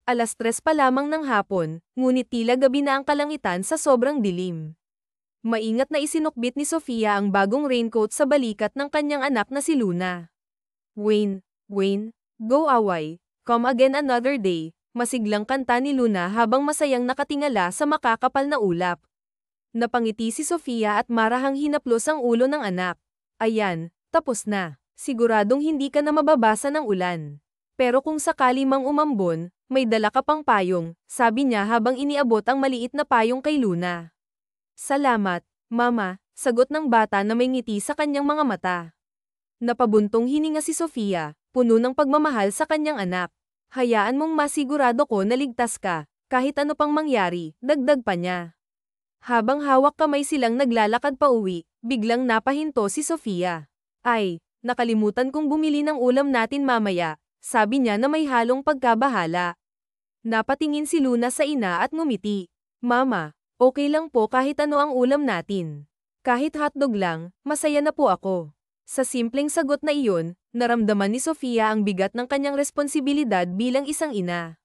3:00 pa lamang ng hapon, ngunit tila gabi na ang kalangitan sa sobrang dilim. Maingat na isinukbit ni Sofia ang bagong raincoat sa balikat ng kanyang anak na si Luna. Wayne, Wayne, go away, come again another day, masiglang kanta ni Luna habang masayang nakatingala sa makakapal na ulap. Napangiti si Sofia at marahang hinaplos ang ulo ng anak. Ayan, tapos na. Siguradong hindi ka na mababasa ng ulan. Pero kung sakali mang umambon, may dala ka pang payong, sabi niya habang iniabot ang maliit na payong kay Luna. Salamat, Mama, sagot ng bata na may ngiti sa kanyang mga mata. Napabuntong hininga si Sofia, puno ng pagmamahal sa kanyang anak. Hayaan mong masigurado ko na ligtas ka, kahit ano pang mangyari, dagdag pa niya. Habang hawak kamay silang naglalakad pa uwi, biglang napahinto si Sofia. Ay, nakalimutan kong bumili ng ulam natin mamaya, sabi niya na may halong pagkabahala. Napatingin si Luna sa ina at ngumiti. Mama, okay lang po kahit ano ang ulam natin. Kahit hotdog lang, masaya na po ako. Sa simpleng sagot na iyon, naramdaman ni Sofia ang bigat ng kanyang responsibilidad bilang isang ina.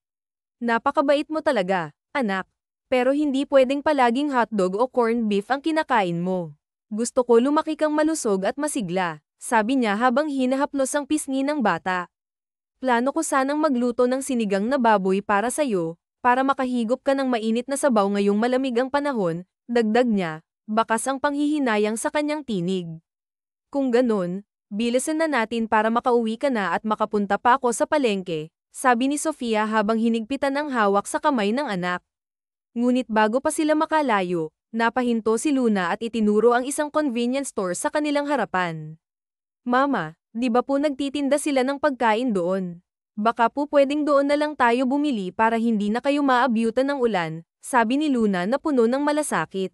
Napakabait mo talaga, anak. Pero hindi pwedeng palaging hotdog o corned beef ang kinakain mo. Gusto ko lumaki kang malusog at masigla, sabi niya habang hinahaplos ang pisngi ng bata. Plano ko sanang magluto ng sinigang na baboy para sa'yo, para makahigop ka ng mainit na sabaw ngayong malamig ang panahon, dagdag niya, bakas ang panghihinayang sa kanyang tinig. Kung ganon, bilisan na natin para makauwi ka na at makapunta pa ako sa palengke, sabi ni Sofia habang hinigpitan ang hawak sa kamay ng anak. Ngunit bago pa sila makalayo, napahinto si Luna at itinuro ang isang convenience store sa kanilang harapan. Mama, di ba po nagtitinda sila ng pagkain doon? Baka po pwedeng doon na lang tayo bumili para hindi na kayo maabyutan ng ulan, sabi ni Luna na puno ng malasakit.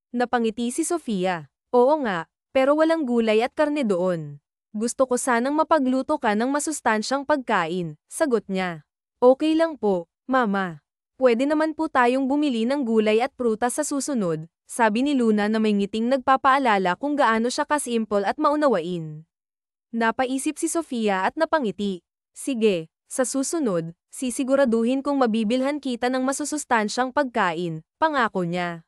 Napangiti si Sofia. Oo nga, pero walang gulay at karne doon. Gusto ko sanang mapagluto ka ng masustansyang pagkain, sagot niya. Okay lang po, Mama. Pwede naman po tayong bumili ng gulay at prutas sa susunod, sabi ni Luna na may ngiting nagpapaalala kung gaano siya kasimple at maunawain. Napaisip si Sofia at napangiti. Sige, sa susunod, sisiguraduhin kong mabibilhan kita ng masusustansyang pagkain, pangako niya.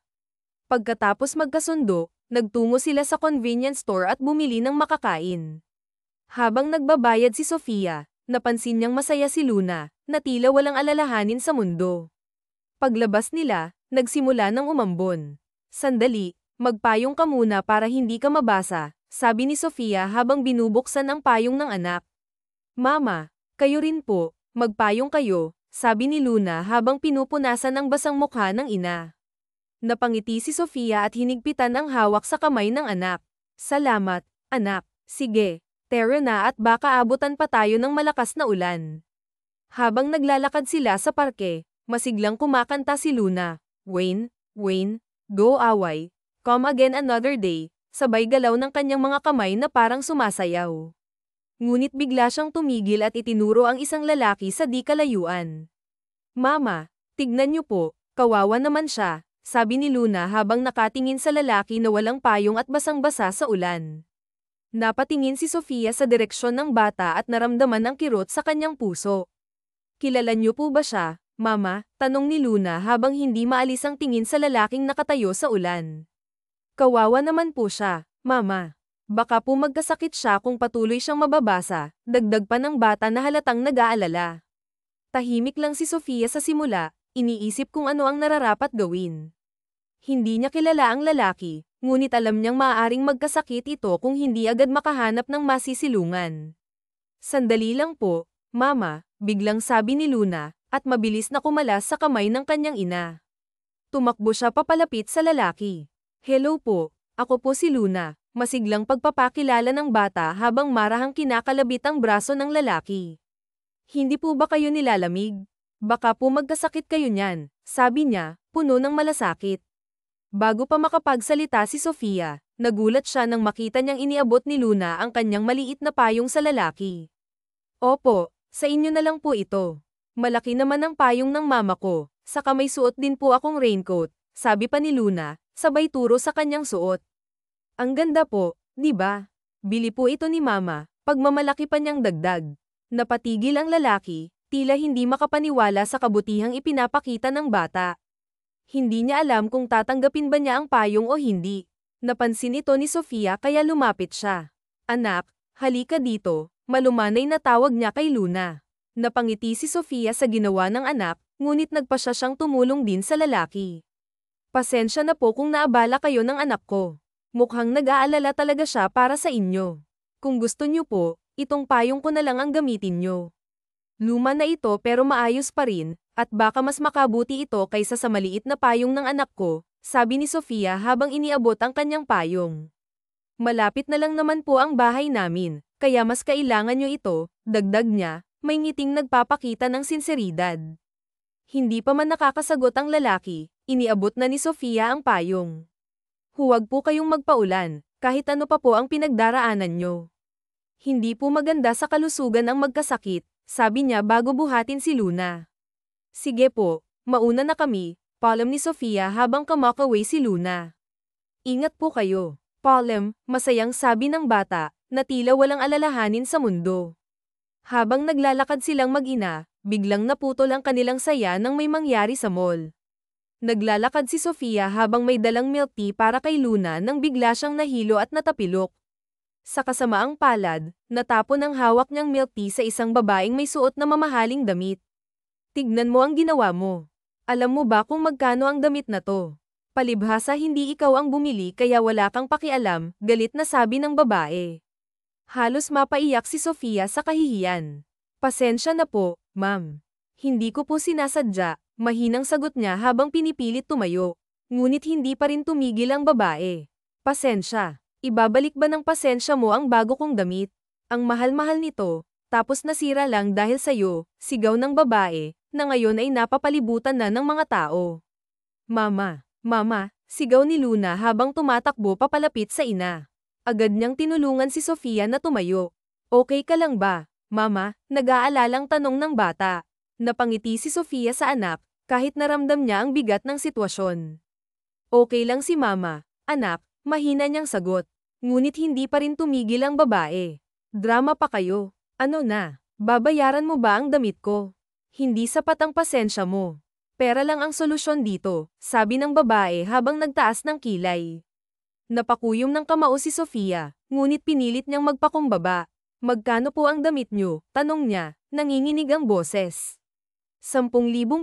Pagkatapos magkasundo, nagtungo sila sa convenience store at bumili ng makakain. Habang nagbabayad si Sofia, napansin niyang masaya si Luna, na tila walang alalahanin sa mundo. Paglabas nila, nagsimula ng umambon. Sandali, magpayong ka muna para hindi ka mabasa, sabi ni Sofia habang binubuksan ang payong ng anak. Mama, kayo rin po, magpayong kayo, sabi ni Luna habang pinupunasan ang basang mukha ng ina. Napangiti si Sofia at hinigpitan ang hawak sa kamay ng anak. Salamat, anak. Sige, tara na at baka abutan pa tayo ng malakas na ulan. Habang naglalakad sila sa parke, masiglang kumakanta si Luna. Wayne, Wayne, go away, come again another day, sabay galaw ng kanyang mga kamay na parang sumasayaw. Ngunit bigla siyang tumigil at itinuro ang isang lalaki sa di kalayuan. Mama, tignan niyo po, kawawa naman siya, sabi ni Luna habang nakatingin sa lalaki na walang payong at basang-basa sa ulan. Napatingin si Sofia sa direksyon ng bata at naramdaman ang kirot sa kanyang puso. Kilala niyo po ba siya, Mama? Tanong ni Luna habang hindi maalis ang tingin sa lalaking nakatayo sa ulan. Kawawa naman po siya, Mama. Baka po magkasakit siya kung patuloy siyang mababasa, dagdag pa ng bata na halatang nag-aalala. Tahimik lang si Sofia sa simula, iniisip kung ano ang nararapat gawin. Hindi niya kilala ang lalaki, ngunit alam niyang maaaring magkasakit ito kung hindi agad makahanap ng masisilungan. Sandali lang po, Mama, biglang sabi ni Luna, at mabilis na kumalas sa kamay ng kanyang ina. Tumakbo siya papalapit sa lalaki. Hello po, ako po si Luna, masiglang pagpapakilala ng bata habang marahang kinakalabit ang braso ng lalaki. Hindi po ba kayo nilalamig? Baka po magkasakit kayo niyan, sabi niya, puno ng malasakit. Bago pa makapagsalita si Sofia, nagulat siya nang makita niyang iniabot ni Luna ang kanyang maliit na payong sa lalaki. Opo, sa inyo na lang po ito. Malaki naman ang payong ng mama ko, saka may suot din po akong raincoat, sabi pa ni Luna, sabay turo sa kanyang suot. Ang ganda po, di ba? Bili po ito ni Mama, pagmamalaki pa niyang dagdag. Napatigil ang lalaki, tila hindi makapaniwala sa kabutihang ipinapakita ng bata. Hindi niya alam kung tatanggapin ba niya ang payong o hindi. Napansin ito ni Sofia kaya lumapit siya. Anak, halika dito, malumanay na tawag niya kay Luna. Napangiti si Sofia sa ginawa ng anak, ngunit nagpa siya siyang tumulong din sa lalaki. Pasensya na po kung naabala kayo ng anak ko. Mukhang nag-aalala talaga siya para sa inyo. Kung gusto niyo po, itong payong ko na lang ang gamitin niyo. Luma na ito pero maayos pa rin, at baka mas makabuti ito kaysa sa maliit na payong ng anak ko, sabi ni Sofia habang iniabot ang kanyang payong. Malapit na lang naman po ang bahay namin, kaya mas kailangan nyo ito, dagdag niya, may ngiting nagpapakita ng sinseridad. Hindi pa man nakakasagot ang lalaki, iniabot na ni Sofia ang payong. Huwag po kayong magpaulan, kahit ano pa po ang pinagdaraanan nyo. Hindi po maganda sa kalusugan ang magkasakit, sabi niya bago buhatin si Luna. Sige po, mauna na kami, paalam ni Sofia habang kamakaway si Luna. Ingat po kayo, paalam, masayang sabi ng bata, na tila walang alalahanin sa mundo. Habang naglalakad silang mag-ina, biglang naputol ang kanilang saya nang may mangyari sa mall. Naglalakad si Sofia habang may dalang milk tea para kay Luna nang bigla siyang nahilo at natapilok. Sa kasamaang palad, natapon ang hawak niyang milk tea sa isang babaeng may suot na mamahaling damit. Tignan mo ang ginawa mo. Alam mo ba kung magkano ang damit na to? Palibhasa hindi ikaw ang bumili kaya wala kang pakialam, galit na sabi ng babae. Halos mapaiyak si Sofia sa kahihiyan. Pasensya na po, ma'am. Hindi ko po sinasadya, mahinang sagot niya habang pinipilit tumayo. Ngunit hindi pa rin tumigil ang babae. Pasensya. Ibabalik ba ng pasensya mo ang bago kong damit? Ang mahal-mahal nito, tapos nasira lang dahil sa'yo, sigaw ng babae, na ngayon ay napapalibutan na ng mga tao. Mama, mama, sigaw ni Luna habang tumatakbo papalapit sa ina. Agad niyang tinulungan si Sofia na tumayo. Okay ka lang ba, mama? Nag-aalalang tanong ng bata. Napangiti si Sofia sa anak, kahit naramdam niya ang bigat ng sitwasyon. Okay lang si mama, anak, mahina niyang sagot. Ngunit hindi pa rin tumigil ang babae. Drama pa kayo. Ano na, babayaran mo ba ang damit ko? Hindi sapat ang pasensya mo. Pera lang ang solusyon dito, sabi ng babae habang nagtaas ng kilay. Napakuyom ng kamao si Sofia, ngunit pinilit niyang magpakumbaba. Magkano po ang damit niyo? Tanong niya, nanginginig ang boses. 10,000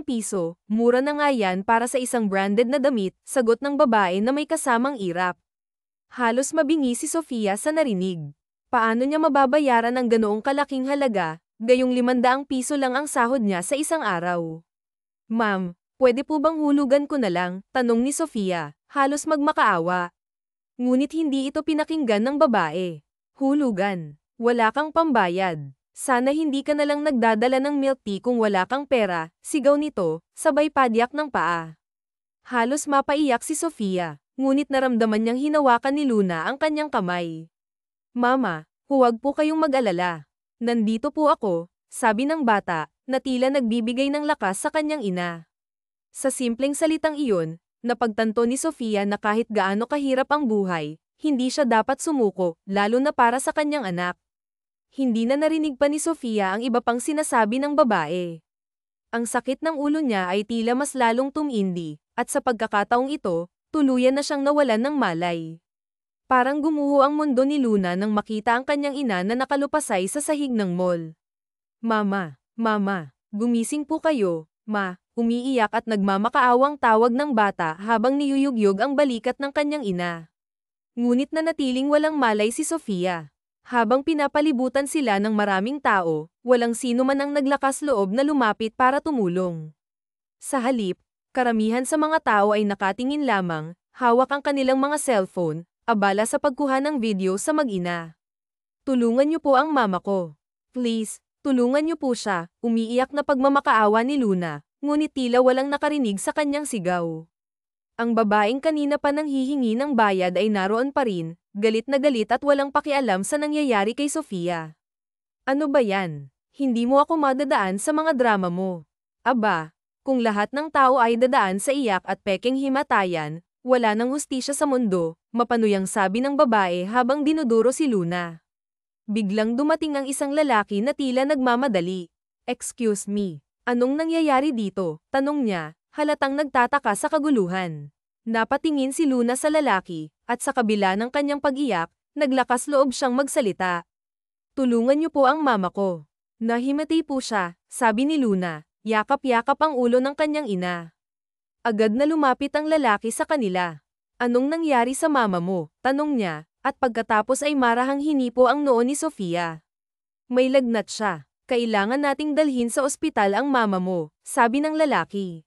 piso, mura na nga yan para sa isang branded na damit, sagot ng babae na may kasamang irap. Halos mabingi si Sofia sa narinig. Paano niya mababayaran ang ganoong kalaking halaga, gayong 500 piso lang ang sahod niya sa isang araw? Ma'am, pwede po bang hulugan ko na lang? Tanong ni Sofia, halos magmakaawa. Ngunit hindi ito pinakinggan ng babae. Hulugan. Wala kang pambayad. Sana hindi ka na lang nagdadala ng milk tea kung wala kang pera, sigaw nito, sabay padyak ng paa. Halos mapaiyak si Sofia, ngunit naramdaman niyang hinawakan ni Luna ang kanyang kamay. Mama, huwag po kayong mag-alala. Nandito po ako, sabi ng bata, na tila nagbibigay ng lakas sa kanyang ina. Sa simpleng salitang iyon, napagtanto ni Sofia na kahit gaano kahirap ang buhay, hindi siya dapat sumuko, lalo na para sa kanyang anak. Hindi na narinig pa ni Sofia ang iba pang sinasabi ng babae. Ang sakit ng ulo niya ay tila mas lalong tumindi, at sa pagkakataong ito, tuluyan na siyang nawalan ng malay. Parang gumuho ang mundo ni Luna nang makita ang kanyang ina na nakalupasay sa sahig ng mall. Mama, mama, gumising po kayo, ma, umiiyak at nagmamakaawang tawag ng bata habang niyuyugyog ang balikat ng kanyang ina. Ngunit nanatiling walang malay si Sofia. Habang pinapalibutan sila ng maraming tao, walang sino man ang naglakas loob na lumapit para tumulong. Sa halip, karamihan sa mga tao ay nakatingin lamang, hawak ang kanilang mga cellphone, abala sa pagkuha ng video sa mag-ina. Tulungan niyo po ang mama ko. Please, tulungan niyo po siya, umiiyak na pagmamakaawa ni Luna, ngunit tila walang nakarinig sa kanyang sigaw. Ang babaeng kanina pa nang hihingi ng bayad ay naroon pa rin, galit na galit at walang pakialam sa nangyayari kay Sofia. Ano ba yan? Hindi mo ako madadaan sa mga drama mo. Aba, kung lahat ng tao ay dadaan sa iyak at pekeng himatayan, wala nang hustisya sa mundo, mapanuyang sabi ng babae habang dinuduro si Luna. Biglang dumating ang isang lalaki na tila nagmamadali. Excuse me, anong nangyayari dito? Tanong niya, halatang nagtataka sa kaguluhan. Napatingin si Luna sa lalaki, at sa kabila ng kanyang pag-iyak, naglakas loob siyang magsalita. Tulungan niyo po ang mama ko. Nahimatay po siya, sabi ni Luna, yakap-yakap ang ulo ng kanyang ina. Agad na lumapit ang lalaki sa kanila. Anong nangyari sa mama mo? Tanong niya, at pagkatapos ay marahang hinipo ang noo ni Sofia. May lagnat siya. Kailangan nating dalhin sa ospital ang mama mo, sabi ng lalaki.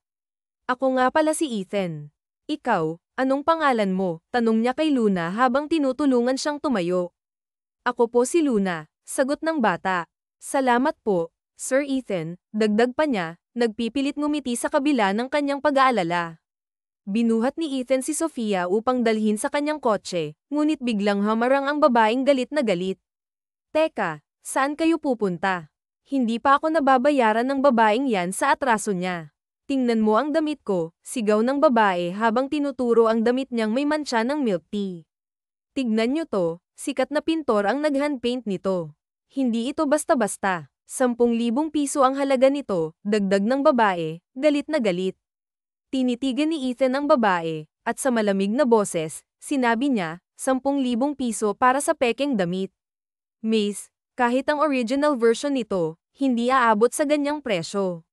Ako nga pala si Ethan. Ikaw, anong pangalan mo? Tanong niya kay Luna habang tinutulungan siyang tumayo. Ako po si Luna, sagot ng bata. Salamat po, Sir Ethan, dagdag pa niya, nagpipilit ngumiti sa kabila ng kanyang pag-aalala. Binuhat ni Ethan si Sofia upang dalhin sa kanyang kotse, ngunit biglang hamarang ang babaeng galit na galit. Teka, saan kayo pupunta? Hindi pa ako nababayaran ng babaeng yan sa atraso niya. Tingnan mo ang damit ko, sigaw ng babae habang tinuturo ang damit niyang may mantsa ng milk tea. Tignan niyo to, sikat na pintor ang nag-handpaint nito. Hindi ito basta-basta. 10,000 piso ang halaga nito, dagdag ng babae, galit na galit. Tinitigan ni Ethan ang babae, at sa malamig na boses, sinabi niya, 10,000 piso para sa pekeng damit. Miss, kahit ang original version nito, hindi aabot sa ganyang presyo.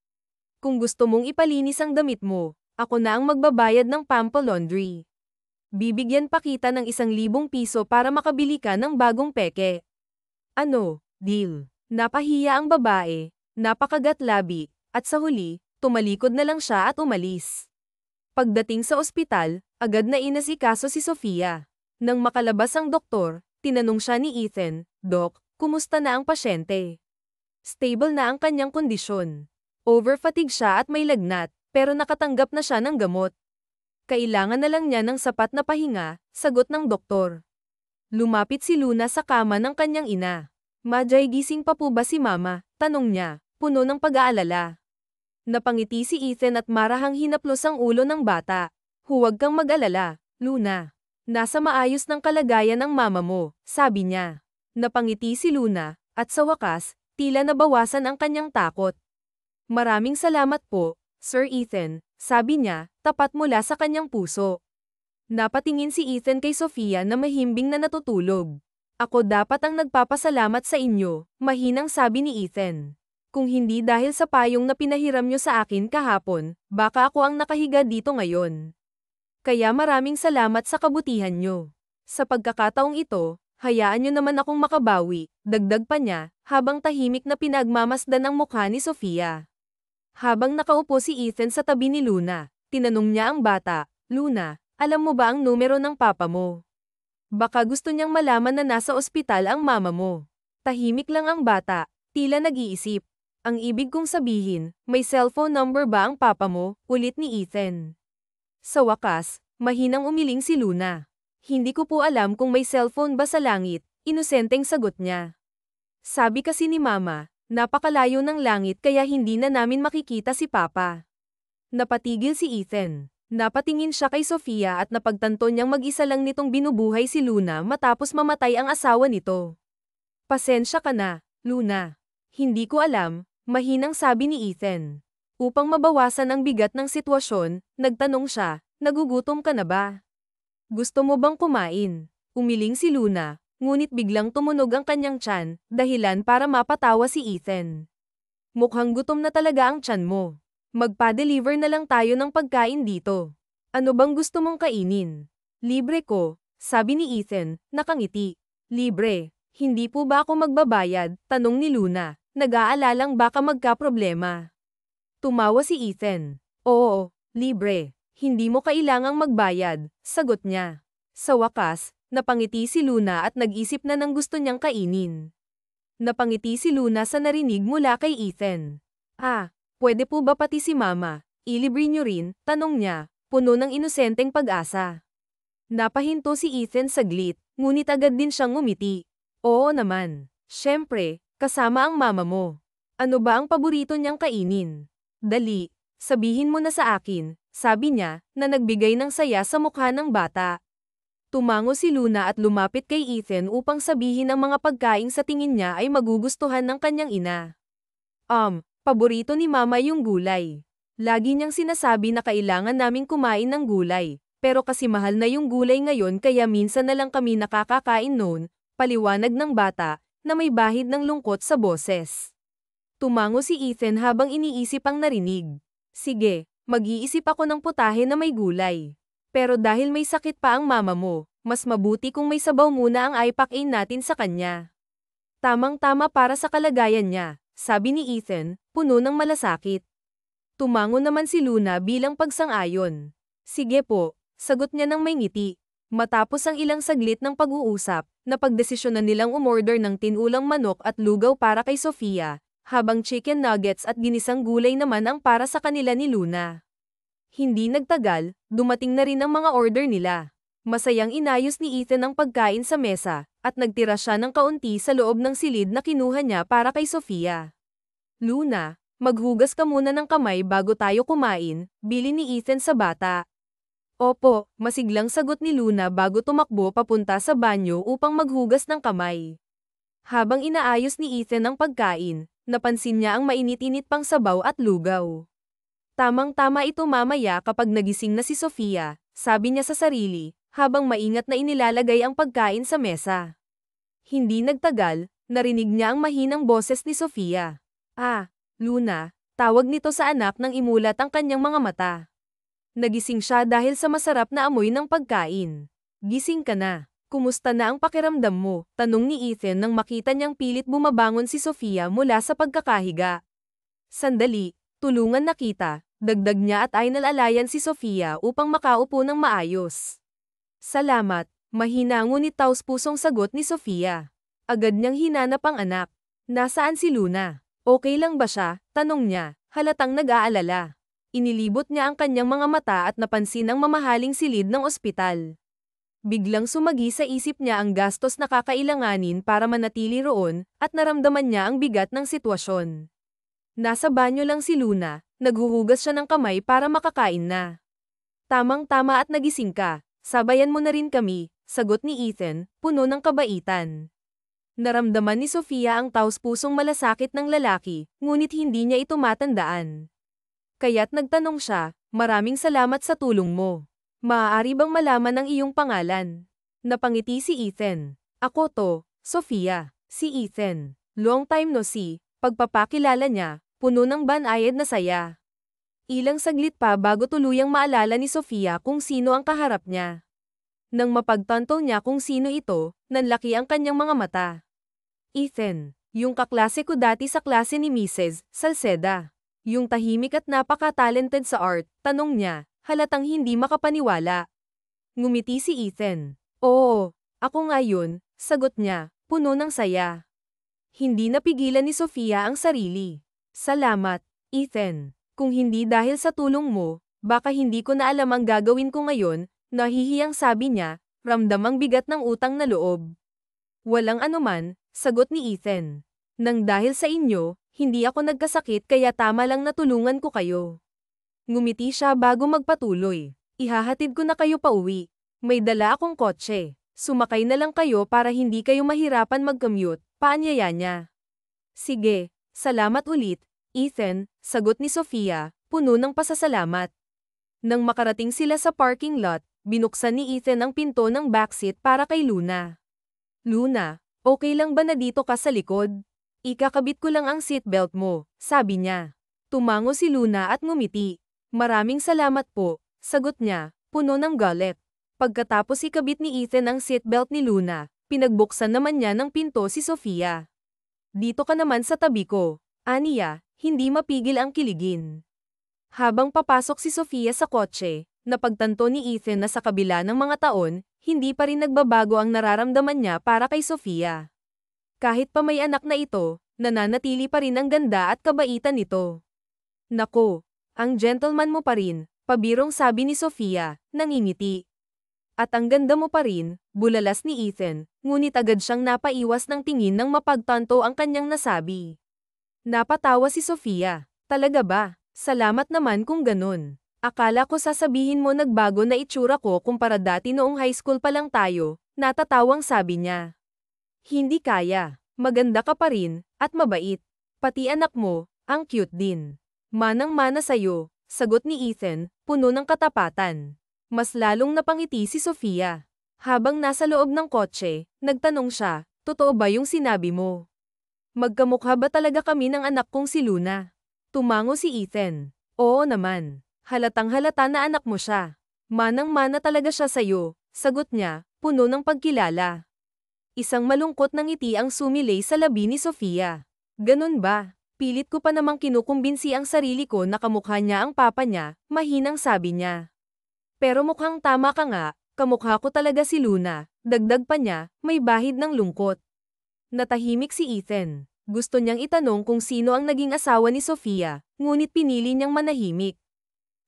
Kung gusto mong ipalinis ang damit mo, ako na ang magbabayad ng pampalaundry. Bibigyan pa kita ng 1,000 piso para makabili ka ng bagong peke. Ano, deal? Napahiya ang babae, napakagat-labi, at sa huli, tumalikod na lang siya at umalis. Pagdating sa ospital, agad na inasikaso si Sofia. Nang makalabas ang doktor, tinanong siya ni Ethan, Dok, kumusta na ang pasyente? Stable na ang kanyang kondisyon. Overfatigue siya at may lagnat, pero nakatanggap na siya ng gamot. Kailangan na lang niya ng sapat na pahinga, sagot ng doktor. Lumapit si Luna sa kama ng kanyang ina. Majay, gising pa po ba si mama? Tanong niya, puno ng pag-aalala. Napangiti si Ethan at marahang hinaplos ang ulo ng bata. Huwag kang mag-alala, Luna. Nasa maayos ng kalagayan ang mama mo, sabi niya. Napangiti si Luna, at sa wakas, tila nabawasan ang kanyang takot. Maraming salamat po, Sir Ethan, sabi niya, tapat mula sa kanyang puso. Napatingin si Ethan kay Sofia na mahimbing na natutulog. Ako dapat ang nagpapasalamat sa inyo, mahinang sabi ni Ethan. Kung hindi dahil sa payong na pinahiram nyo sa akin kahapon, baka ako ang nakahiga dito ngayon. Kaya maraming salamat sa kabutihan nyo. Sa pagkakataong ito, hayaan nyo naman akong makabawi, dagdag pa niya, habang tahimik na pinagmamasdan ang mukha ni Sofia. Habang nakaupo si Ethan sa tabi ni Luna, tinanong niya ang bata, Luna, alam mo ba ang numero ng papa mo? Baka gusto niyang malaman na nasa ospital ang mama mo. Tahimik lang ang bata, tila nag-iisip. Ang ibig kong sabihin, may cellphone number ba ang papa mo? Ulit ni Ethan. Sa wakas, mahinang umiling si Luna. Hindi ko po alam kung may cellphone ba sa langit, inosenteng sagot niya. Sabi kasi ni mama, napakalayo ng langit kaya hindi na namin makikita si papa. Napatigil si Ethan. Napatingin siya kay Sofia at napagtanto niyang mag-isa lang nitong binubuhay si Luna matapos mamatay ang asawa nito. Pasensya ka na, Luna. Hindi ko alam, mahinang sabi ni Ethan. Upang mabawasan ang bigat ng sitwasyon, nagtanong siya, nagugutom ka na ba? Gusto mo bang kumain? Umiling si Luna, ngunit biglang tumunog ang kanyang tiyan, dahilan para mapatawa si Ethan. Mukhang gutom na talaga ang tiyan mo. Magpa-deliver na lang tayo ng pagkain dito. Ano bang gusto mong kainin? Libre ko, sabi ni Ethan, nakangiti. Libre, hindi po ba ako magbabayad? Tanong ni Luna, nag-aalalang baka magka-problema. Tumawa si Ethan. Oo, libre. Hindi mo kailangang magbayad, sagot niya. Sa wakas, napangiti si Luna at nag-isip na ng gusto niyang kainin. Napangiti si Luna sa narinig mula kay Ethan. Pwede po ba pati si mama? Ilibre niyo rin? Tanong niya, puno ng inosenteng pag-asa. Napahinto si Ethan saglit, ngunit agad din siyang ngumiti. Oo naman. Siyempre, kasama ang mama mo. Ano ba ang paborito niyang kainin? Dali, sabihin mo na sa akin, sabi niya, na nagbigay ng saya sa mukha ng bata. Tumango si Luna at lumapit kay Ethan upang sabihin ang mga pagkain sa tingin niya ay magugustuhan ng kanyang ina. Paborito ni Mama yung gulay. Lagi niyang sinasabi na kailangan naming kumain ng gulay, pero kasi mahal na yung gulay ngayon kaya minsan na lang kami nakakakain noon, paliwanag ng bata, na may bahid ng lungkot sa boses. Tumango si Ethan habang iniisip ang narinig. Sige, mag-iisip ako ng putahe na may gulay. Pero dahil may sakit pa ang mama mo, mas mabuti kung may sabaw muna ang ipack-in natin sa kanya. Tamang-tama para sa kalagayan niya, sabi ni Ethan, puno ng malasakit. Tumango naman si Luna bilang pagsang-ayon. Sige po, sagot niya ng may ngiti. Matapos ang ilang saglit ng pag-uusap, napagdesisyonan nilang umorder ng tinulang manok at lugaw para kay Sofia, habang chicken nuggets at ginisang gulay naman ang para sa kanila ni Luna. Hindi nagtagal, dumating na rin ang mga order nila. Masayang inayos ni Ethan ang pagkain sa mesa, at nagtira siya ng kaunti sa loob ng silid na kinuha niya para kay Sofia. Luna, maghugas ka muna ng kamay bago tayo kumain, bili ni Ethan sa bata. Opo, masiglang sagot ni Luna bago tumakbo papunta sa banyo upang maghugas ng kamay. Habang inaayos ni Ethan ang pagkain, napansin niya ang mainit-init pang sabaw at lugaw. Tamang-tama ito mamaya kapag nagising na si Sofia, sabi niya sa sarili, habang maingat na inilalagay ang pagkain sa mesa. Hindi nagtagal, narinig niya ang mahinang boses ni Sofia. Ah, Luna, tawag nito sa anak nang imulat ang kanyang mga mata. Nagising siya dahil sa masarap na amoy ng pagkain. Gising ka na. Kumusta na ang pakiramdam mo? Tanong ni Ethan nang makita niyang pilit bumabangon si Sofia mula sa pagkakahiga. Sandali, tulungan na kita, dagdag niya at ainalalayan si Sofia upang makaupo ng maayos. Salamat, mahina ngunit taos-pusong sagot ni Sofia. Agad niyang hinanap ang anak. Nasaan si Luna? Okay lang ba siya? Tanong niya, halatang nag-aalala. Inilibot niya ang kanyang mga mata at napansin ang mamahaling silid ng ospital. Biglang sumagi sa isip niya ang gastos na kakailanganin para manatili roon, at naramdaman niya ang bigat ng sitwasyon. Nasa banyo lang si Luna, naghuhugas siya ng kamay para makakain na. Tamang-tama at nagising ka, sabayan mo na rin kami, sagot ni Ethan, puno ng kabaitan. Naramdaman ni Sofia ang taos-pusong malasakit ng lalaki, ngunit hindi niya ito matandaan. Kaya't nagtanong siya, maraming salamat sa tulong mo. Maaari bang malaman ang iyong pangalan? Napangiti si Ethan. Ako to, Sofia. Si Ethan. Long time no see, pagpapakilala niya, puno ng banayad na saya. Ilang saglit pa bago tuluyang maalala ni Sofia kung sino ang kaharap niya. Nang mapagtanto niya kung sino ito, nanlaki ang kanyang mga mata. Ethan, yung kaklase ko dati sa klase ni Mrs. Salceda. Yung tahimik at napaka-talented sa art, tanong niya, halatang hindi makapaniwala. Ngumiti si Ethan. Oo, ako nga yun, sagot niya, puno ng saya. Hindi napigilan ni Sofia ang sarili. Salamat, Ethan. Kung hindi dahil sa tulong mo, baka hindi ko na alam ang gagawin ko ngayon, nahihiyang sabi niya, ramdam ang bigat ng utang na loob. Walang anuman, sagot ni Ethan. Nang dahil sa inyo, hindi ako nagkasakit kaya tama lang na tulungan ko kayo. Ngumiti siya bago magpatuloy. Ihahatid ko na kayo pauwi. May dala akong kotse. Sumakay na lang kayo para hindi kayo mahirapan mag-commute, paanyaya niya. Sige, salamat ulit, Ethan, sagot ni Sofia, puno ng pasasalamat. Nang makarating sila sa parking lot, binuksan ni Ethan ang pinto ng backseat para kay Luna. Luna, okay lang ba na dito ka sa likod? Ikakabit ko lang ang seatbelt mo, sabi niya. Tumango si Luna at ngumiti. Maraming salamat po, sagot niya, puno ng galit. Pagkatapos ikabit ni Ethan ang seatbelt ni Luna, pinagbuksan naman niya ng pinto si Sofia. Dito ka naman sa tabi ko, aniya, hindi mapigil ang kiligin. Habang papasok si Sofia sa kotse, napagtanto ni Ethan na sa kabila ng mga taon, hindi pa rin nagbabago ang nararamdaman niya para kay Sofia. Kahit pa may anak na ito, nananatili pa rin ang ganda at kabaitan nito. Nako, ang gentleman mo pa rin, pabirong sabi ni Sofia, nangingiti. At ang ganda mo pa rin, bulalas ni Ethan, ngunit agad siyang napaiwas ng tingin nang mapagtanto ang kanyang nasabi. Napatawa si Sofia. Talaga ba? Salamat naman kung ganun. Akala ko sasabihin mo nagbago na itsura ko kumpara dati noong high school pa lang tayo, natatawang sabi niya. Hindi kaya. Maganda ka pa rin, at mabait. Pati anak mo, Ang cute din. Manang-mana sa'yo, sagot ni Ethan, puno ng katapatan. Mas lalong napangiti si Sofia. Habang nasa loob ng kotse, nagtanong siya, totoo ba yung sinabi mo? Magkamukha ba talaga kami ng anak kong si Luna? Tumango si Ethan. Oo naman. Halatang halata na anak mo siya. Manang-mana talaga siya sa'yo, sagot niya, puno ng pagkilala. Isang malungkot na ngiti ang sumilay sa labi ni Sofia. Ganun ba? Pilit ko pa namang kinukumbinsi ang sarili ko na kamukha niya ang papa niya, mahinang sabi niya. Pero mukhang tama ka nga, kamukha ko talaga si Luna, dagdag pa niya, may bahid ng lungkot. Natahimik si Ethan. Gusto niyang itanong kung sino ang naging asawa ni Sofia, ngunit pinili niyang manahimik.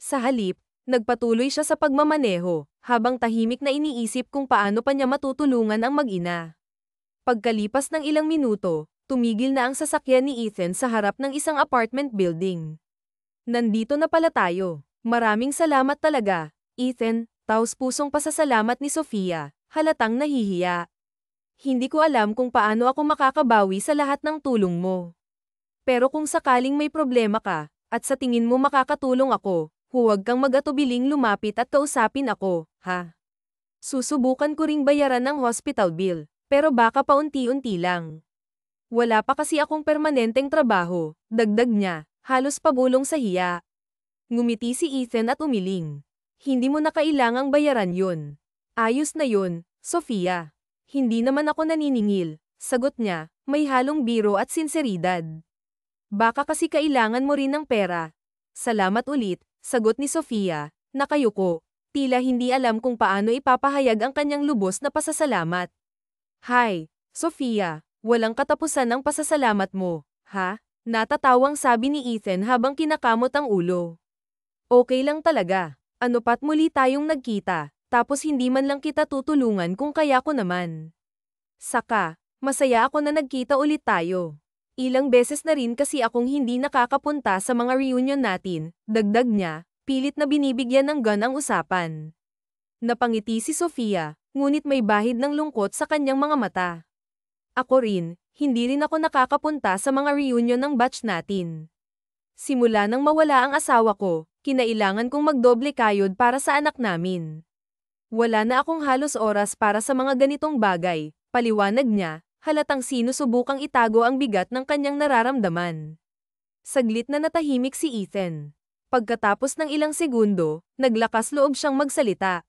Sa halip, nagpatuloy siya sa pagmamaneho, habang tahimik na iniisip kung paano pa niya matutulungan ang mag-ina. Pagkalipas ng ilang minuto, tumigil na ang sasakyan ni Ethan sa harap ng isang apartment building. Nandito na pala tayo. Maraming salamat talaga, Ethan, taos-pusong pasasalamat ni Sofia, halatang nahihiya. Hindi ko alam kung paano ako makakabawi sa lahat ng tulong mo. Pero kung sakaling may problema ka, at sa tingin mo makakatulong ako, huwag kang mag-atubiling lumapit at kausapin ako, ha? Susubukan ko ring bayaran ang hospital bill. Pero baka paunti-unti lang. Wala pa kasi akong permanenteng trabaho, dagdag niya, halos pabulong sa hiya. Ngumiti si Ethan at umiling. Hindi mo na kailangang bayaran yun. Ayos na yun, Sofia. Hindi naman ako naniningil, sagot niya, may halong biro at sinseridad. Baka kasi kailangan mo rin ng pera. Salamat ulit, sagot ni Sofia, nakayuko. Tila hindi alam kung paano ipapahayag ang kanyang lubos na pasasalamat. Hi, Sofia, walang katapusan ang pasasalamat mo, ha? Natatawang sabi ni Ethan habang kinakamot ang ulo. Okay lang talaga, ano pat muli tayong nagkita, tapos hindi man lang kita tutulungan kung kaya ko naman. Saka, masaya ako na nagkita ulit tayo. Ilang beses na rin kasi akong hindi nakakapunta sa mga reunion natin, dagdag niya, pilit na binibigyan ng gun ang usapan. Napangiti si Sofia, ngunit may bahid ng lungkot sa kanyang mga mata. Ako rin, hindi rin ako nakakapunta sa mga reunion ng batch natin. Simula nang mawala ang asawa ko, kinailangan kong magdoble kayod para sa anak namin. Wala na akong halos oras para sa mga ganitong bagay, paliwanag niya, halatang sinusubukang itago ang bigat ng kanyang nararamdaman. Saglit na natahimik si Ethan. Pagkatapos ng ilang segundo, naglakas loob siyang magsalita.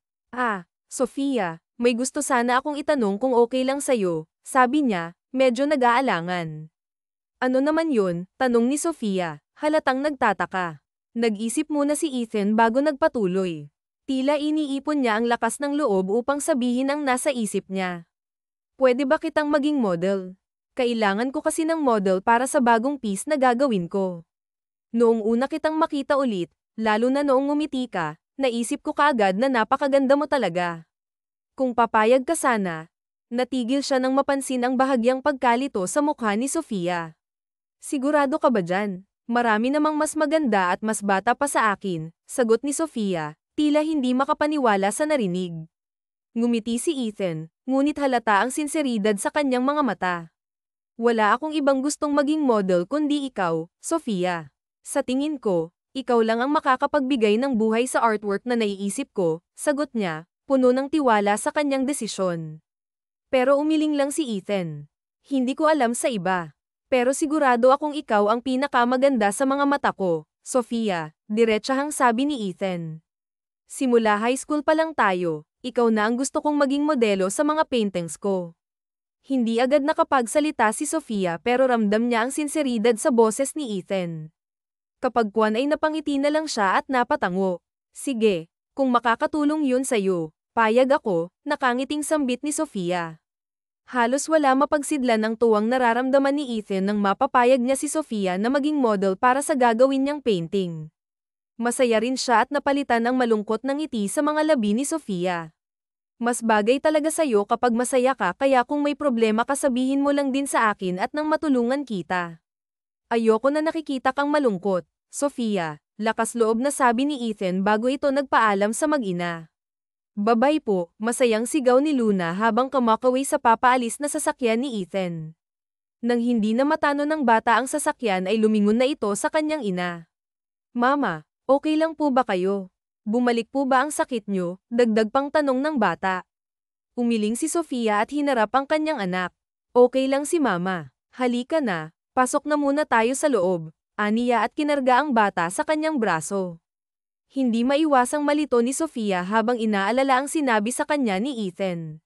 Sofia, may gusto sana akong itanong kung okay lang sa'yo, sabi niya, medyo nag-aalangan. Ano naman yun? Tanong ni Sofia, halatang nagtataka. Nag-isip muna si Ethan bago nagpatuloy. Tila iniipon niya ang lakas ng loob upang sabihin ang nasa isip niya. Pwede ba kitang maging model? Kailangan ko kasi ng model para sa bagong piece na gagawin ko. Noong una kitang makita ulit, lalo na noong ngumiti ka, naisip ko kaagad na napakaganda mo talaga. Kung papayag ka sana. Natigil siya nang mapansin ang bahagyang pagkalito sa mukha ni Sofia. Sigurado ka ba dyan? Marami namang mas maganda at mas bata pa sa akin, sagot ni Sofia, tila hindi makapaniwala sa narinig. Ngumiti si Ethan, ngunit halata ang sinseridad sa kanyang mga mata. Wala akong ibang gustong maging model kundi ikaw, Sofia. Sa tingin ko, ikaw lang ang makakapagbigay ng buhay sa artwork na naiisip ko, sagot niya, puno ng tiwala sa kanyang desisyon. Pero umiling lang si Ethan. Hindi ko alam sa iba. Pero sigurado akong ikaw ang pinakamaganda sa mga mata ko, Sofia, diretsahang sabi ni Ethan. Simula high school pa lang tayo, ikaw na ang gusto kong maging modelo sa mga paintings ko. Hindi agad nakapagsalita si Sofia pero ramdam niya ang sinseridad sa boses ni Ethan. Kapag kwan ay napangiti na lang siya at napatango. Sige, kung makakatulong yun sa'yo, payag ako, nakangiting sambit ni Sofia. Halos wala mapagsidlan ng tuwang nararamdaman ni Ethan nang mapapayag niya si Sofia na maging model para sa gagawin niyang painting. Masaya rin siya at napalitan ang malungkot na ngiti sa mga labi ni Sofia. Mas bagay talaga sa'yo kapag masaya ka kaya kung may problema ka sabihin mo lang din sa akin at nang matulungan kita. Ayoko na nakikita kang malungkot, Sofia, lakas loob na sabi ni Ethan bago ito nagpaalam sa mag-ina. Babay po, masayang sigaw ni Luna habang kumakaway sa papaalis na sasakyan ni Ethan. Nang hindi na matano ng bata ang sasakyan ay lumingon na ito sa kanyang ina. Mama, okay lang po ba kayo? Bumalik po ba ang sakit nyo? Dagdag pang tanong ng bata. Umiling si Sofia at hinarap ang kanyang anak. Okay lang si mama. Halika na, pasok na muna tayo sa loob. Aniya at kinarga ang bata sa kanyang braso. Hindi maiwasang malito ni Sofia habang inaalala ang sinabi sa kanya ni Ethan.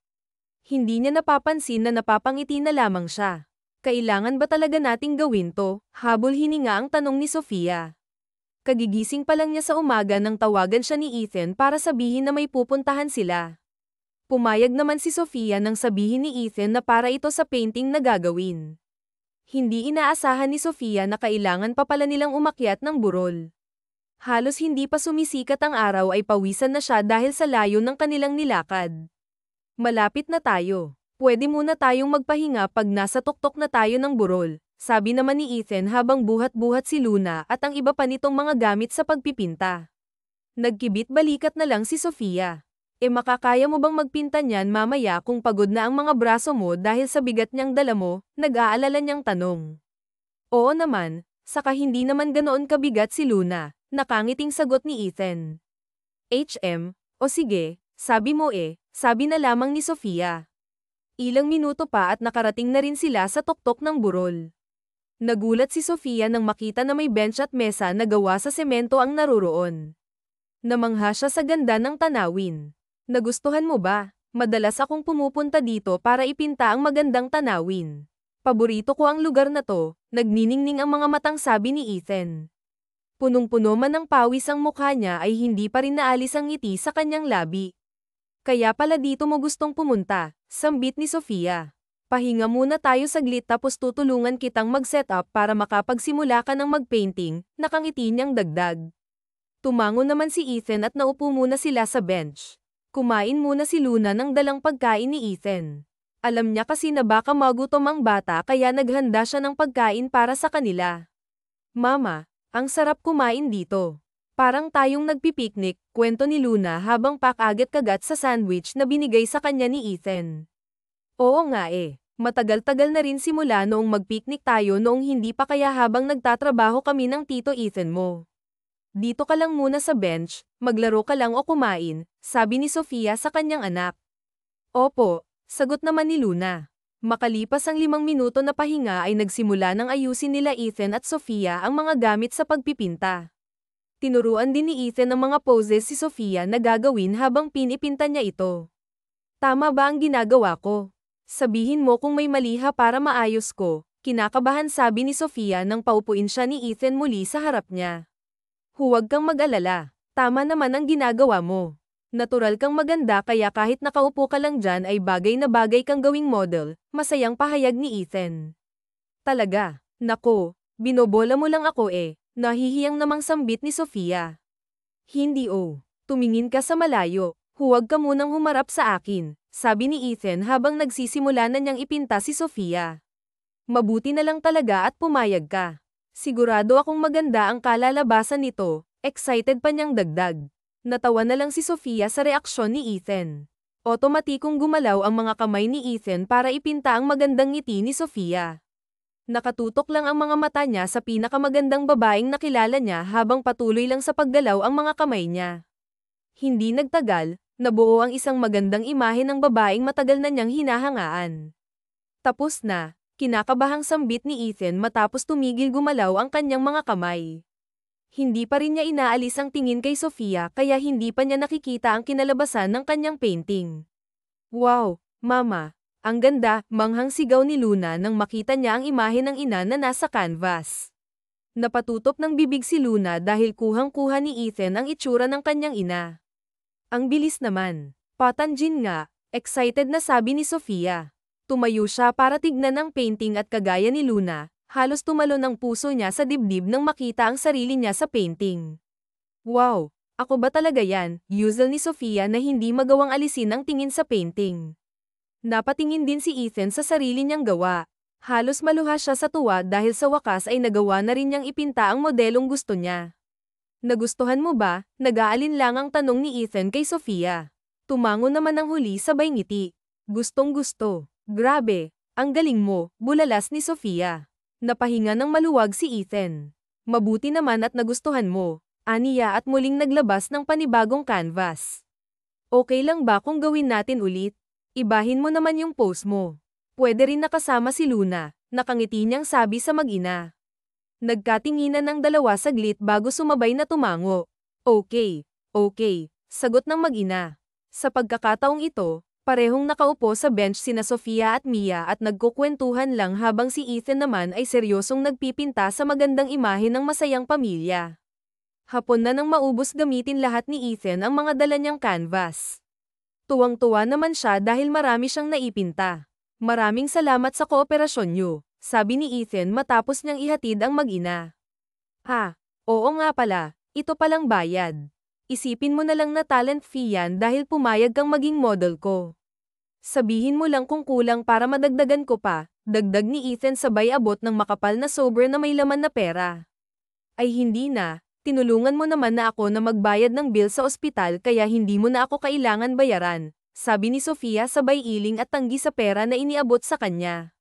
Hindi niya napapansin na napapangiti na lamang siya. Kailangan ba talaga nating gawin to? Habol hininga ang tanong ni Sofia. Kagigising pa lang niya sa umaga nang tawagan siya ni Ethan para sabihin na may pupuntahan sila. Pumayag naman si Sofia nang sabihin ni Ethan na para ito sa painting na gagawin. Hindi inaasahan ni Sofia na kailangan pa pala nilang umakyat ng burol. Halos hindi pa sumisikat ang araw ay pawisan na siya dahil sa layo ng kanilang nilakad. Malapit na tayo. Pwede muna tayong magpahinga pag nasa tuktok na tayo ng burol, sabi naman ni Ethan habang buhat-buhat si Luna at ang iba pa nitong mga gamit sa pagpipinta. Nagkibit balikat na lang si Sofia. Makakaya mo bang magpinta niyan mamaya kung pagod na ang mga braso mo dahil sa bigat niyang dala mo? Nag-aalala niyang tanong. Oo naman, saka hindi naman ganoon kabigat si Luna, nakangiting sagot ni Ethan. O sige, sabi mo sabi na lamang ni Sofia. Ilang minuto pa at nakarating na rin sila sa tuktok ng burol. Nagulat si Sofia nang makita na may bench at mesa na gawa sa semento ang naroroon. Namangha siya sa ganda ng tanawin. Nagustuhan mo ba? Madalas akong pumupunta dito para ipinta ang magandang tanawin. Paborito ko ang lugar na to, nagniningning ang mga matang sabi ni Ethan. Punong-puno man ng pawis ang mukha niya ay hindi pa rin naalis ang ngiti sa kanyang labi. Kaya pala dito mo gustong pumunta, sambit ni Sofia. Pahinga muna tayo saglit tapos tutulungan kitang mag-set up para makapagsimula ka ng mag-painting, nakangiti niyang dagdag. Tumango naman si Ethan at naupo muna sila sa bench. Kumain muna si Luna ng dalang pagkain ni Ethan. Alam niya kasi na baka magutom ang bata kaya naghanda siya ng pagkain para sa kanila. Mama, ang sarap kumain dito. Parang tayong nagpipiknik, kwento ni Luna habang pakagat-kagat sa sandwich na binigay sa kanya ni Ethan. Oo nga matagal-tagal na rin simula noong magpiknik tayo noong hindi pa kaya habang nagtatrabaho kami ng tito Ethan mo. Dito ka lang muna sa bench, maglaro ka lang o kumain, sabi ni Sofia sa kanyang anak. Opo, sagot naman ni Luna. Makalipas ang 5 minuto na pahinga ay nagsimula ng ayusin nila Ethan at Sofia ang mga gamit sa pagpipinta. Tinuruan din ni Ethan ang mga poses si Sofia na gagawin habang pinipinta niya ito. Tama ba ang ginagawa ko? Sabihin mo kung may mali para maayos ko, kinakabahan sabi ni Sofia nang paupuin siya ni Ethan muli sa harap niya. Huwag kang mag-alala, tama naman ang ginagawa mo. Natural kang maganda kaya kahit nakaupo ka lang dyan ay bagay na bagay kang gawing model, masayang pahayag ni Ethan. Talaga, nako, binobola mo lang ako nahihiyang namang sambit ni Sofia. Hindi tumingin ka sa malayo, huwag ka munang humarap sa akin, sabi ni Ethan habang nagsisimula na niyang ipinta si Sofia. Mabuti na lang talaga at pumayag ka. Sigurado akong maganda ang kalalabasan nito, excited pa niyang dagdag. Natawa na lang si Sofia sa reaksyon ni Ethan. Otomatikong gumalaw ang mga kamay ni Ethan para ipinta ang magandang ngiti ni Sofia. Nakatutok lang ang mga mata niya sa pinakamagandang babaeng nakilala niya habang patuloy lang sa paggalaw ang mga kamay niya. Hindi nagtagal, nabuo ang isang magandang imahe ng babaeng matagal na niyang hinahangaan. Tapos na, kinakabahang sambit ni Ethan matapos tumigil gumalaw ang kanyang mga kamay. Hindi pa rin niya inaalis ang tingin kay Sofia kaya hindi pa niya nakikita ang kinalabasan ng kanyang painting. Wow, Mama! Ang ganda, manghang sigaw ni Luna nang makita niya ang imahe ng ina na nasa canvas. Napatutop ng bibig si Luna dahil kuhang-kuha ni Ethan ang itsura ng kanyang ina. Ang bilis naman. Patanjin nga, excited na sabi ni Sofia. Tumayo siya para tignan ang painting at kagaya ni Luna, halos tumalon ang puso niya sa dibdib nang makita ang sarili niya sa painting. Wow, ako ba talaga yan? Usual ni Sofia na hindi magawang alisin ang tingin sa painting. Napatingin din si Ethan sa sarili niyang gawa. Halos maluha siya sa tuwa dahil sa wakas ay nagawa na rin niyang ipinta ang modelong gusto niya. Nagustuhan mo ba? Nag-aalinlangang tanong ni Ethan kay Sofia. Tumango naman ang huli sabay ngiti. Gustong gusto. Grabe, Ang galing mo, bulalas ni Sofia. Napahinga ng maluwag si Ethan. Mabuti naman at nagustuhan mo, aniya at muling naglabas ng panibagong canvas. Okay lang ba kung gawin natin ulit? Ibahin mo naman yung pose mo. Pwede rin nakasama si Luna, nakangiti niyang sabi sa mag-ina. Nagkatinginan ng dalawa saglit bago sumabay na tumango. Okay, okay, sagot ng mag-ina. Sa pagkakataong ito, parehong nakaupo sa bench sina Sofia at Mia at nagkukwentuhan lang habang si Ethan naman ay seryosong nagpipinta sa magandang imahe ng masayang pamilya. Hapon na nang maubos gamitin lahat ni Ethan ang mga dala niyang canvas. Tuwang-tuwa naman siya dahil marami siyang naipinta. Maraming salamat sa kooperasyon niyo, sabi ni Ethan matapos niyang ihatid ang mag-ina. Oo nga pala, ito palang bayad. Isipin mo na lang na talent fee yan dahil pumayag kang maging model ko. Sabihin mo lang kung kulang para madagdagan ko pa, dagdag ni Ethan sabay abot ng makapal na sobre na may laman na pera. Ay hindi na, tinulungan mo naman na ako na magbayad ng bill sa ospital kaya hindi mo na ako kailangan bayaran, sabi ni Sofia sabay iling at tanggi sa pera na iniabot sa kanya.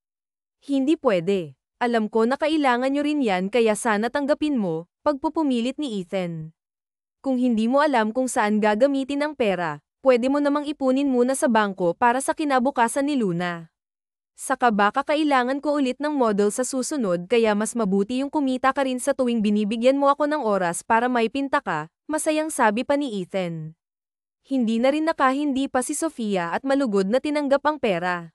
Hindi pwede. Alam ko na kailangan nyo rin yan kaya sana tanggapin mo, pagpupumilit ni Ethan. Kung hindi mo alam kung saan gagamitin ang pera, pwede mo namang ipunin muna sa bangko para sa kinabukasan ni Luna. Saka baka kailangan ko ulit ng model sa susunod kaya mas mabuti yung kumita ka rin sa tuwing binibigyan mo ako ng oras para may pinta ka, masayang sabi pa ni Ethan. Hindi na rin nakahindi pa si Sofia at malugod na tinanggap ang pera.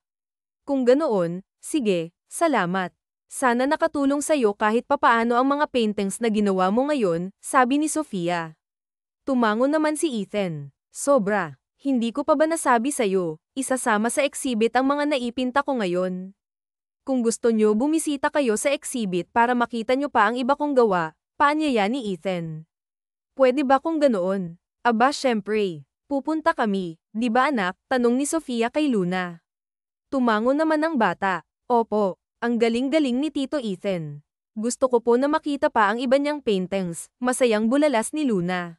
Kung ganoon, sige, salamat. Sana nakatulong sa'yo kahit papaano ang mga paintings na ginawa mo ngayon, sabi ni Sofia. Tumango naman si Ethan. Sobra. Hindi ko pa ba nasabi sa'yo, isasama sa exhibit ang mga naipinta ko ngayon. Kung gusto nyo bumisita kayo sa exhibit para makita nyo pa ang iba kong gawa, paanyaya ni Ethan. Pwede ba kung ganoon? Aba syempre, pupunta kami, di ba anak? Tanong ni Sofia kay Luna. Tumango naman ang bata. Opo, ang galing-galing ni Tito Ethan. Gusto ko po na makita pa ang iba niyang paintings, masayang bulalas ni Luna.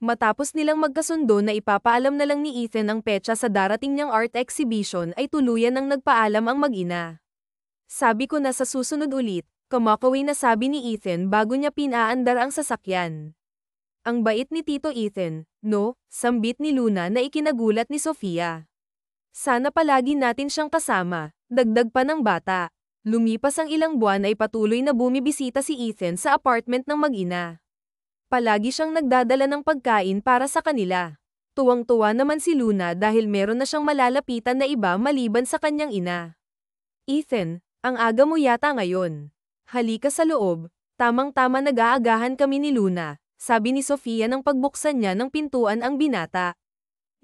Matapos nilang magkasundo na ipapaalam na lang ni Ethan ang petsa sa darating niyang art exhibition ay tuluyan ng nagpaalam ang mag-ina. Sabi ko na sa susunod ulit, kumakaway na sabi ni Ethan bago niya pinaandar ang sasakyan. Ang bait ni Tito Ethan, no? Sambit ni Luna na ikinagulat ni Sofia. Sana palagi natin siyang kasama, dagdag pa ng bata. Lumipas ang ilang buwan ay patuloy na bumibisita si Ethan sa apartment ng mag-ina. Palagi siyang nagdadala ng pagkain para sa kanila. Tuwang-tuwa naman si Luna dahil meron na siyang malalapitan na iba maliban sa kanyang ina. Ethan, ang aga mo yata ngayon. Halika sa loob, tamang-tama nag-aagahan kami ni Luna, sabi ni Sofia nang pagbuksan niya ng pintuan ang binata.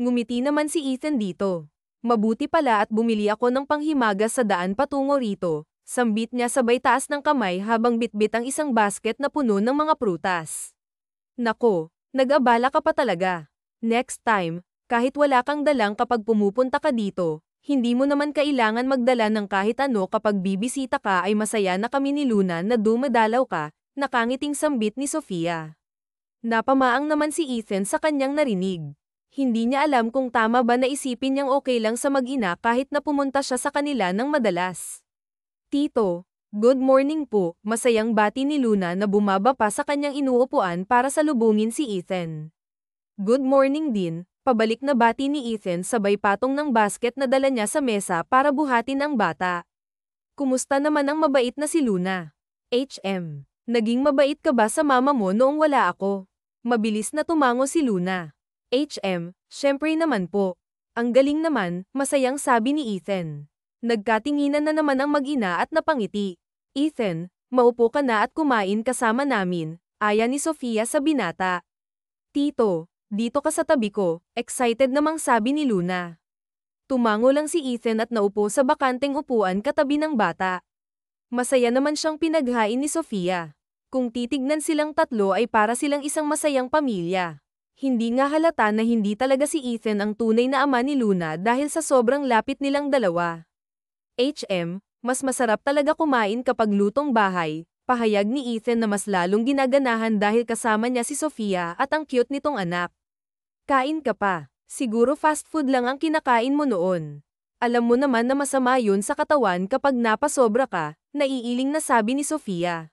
Ngumiti naman si Ethan dito. Mabuti pala at bumili ako ng panghimagas sa daan patungo rito, sambit niya sabay taas ng kamay habang bitbit ang isang basket na puno ng mga prutas. Nako, nag-abala ka pa talaga. Next time, kahit wala kang dalang kapag pumupunta ka dito, hindi mo naman kailangan magdala ng kahit ano kapag bibisita ka ay masaya na kami ni Luna na dumadalaw ka, nakangiting sambit ni Sofia. Napamaang naman si Ethan sa kanyang narinig. Hindi niya alam kung tama ba na isipin niyang okay lang sa mag-ina kahit na pumunta siya sa kanila ng madalas. Tito, good morning po, masayang bati ni Luna na bumaba pa sa kanyang inuupuan para salubungin si Ethan. Good morning din, pabalik na bati ni Ethan sabay patong ng basket na dala niya sa mesa para buhatin ang bata. Kumusta naman ang mabait na si Luna? HM, naging mabait ka ba sa mama mo noong wala ako? Mabilis na tumango si Luna. HM, syempre naman po. Ang galing naman, masayang sabi ni Ethan. Nagkatinginan na naman ang mag-ina at napangiti. Ethan, maupo ka na at kumain kasama namin, aya ni Sofia sa binata. Tito, dito ka sa tabi ko, excited namang sabi ni Luna. Tumango lang si Ethan at naupo sa bakanteng upuan katabi ng bata. Masaya naman siyang pinaghain ni Sofia. Kung titignan silang tatlo ay para silang isang masayang pamilya. Hindi nga halata na hindi talaga si Ethan ang tunay na ama ni Luna dahil sa sobrang lapit nilang dalawa. HM, mas masarap talaga kumain kapag lutong bahay, pahayag ni Ethan na mas lalong ginaganahan dahil kasama niya si Sofia at ang cute nitong anak. Kain ka pa, siguro fast food lang ang kinakain mo noon. Alam mo naman na masama yun sa katawan kapag napasobra ka, naiiling na sabi ni Sofia.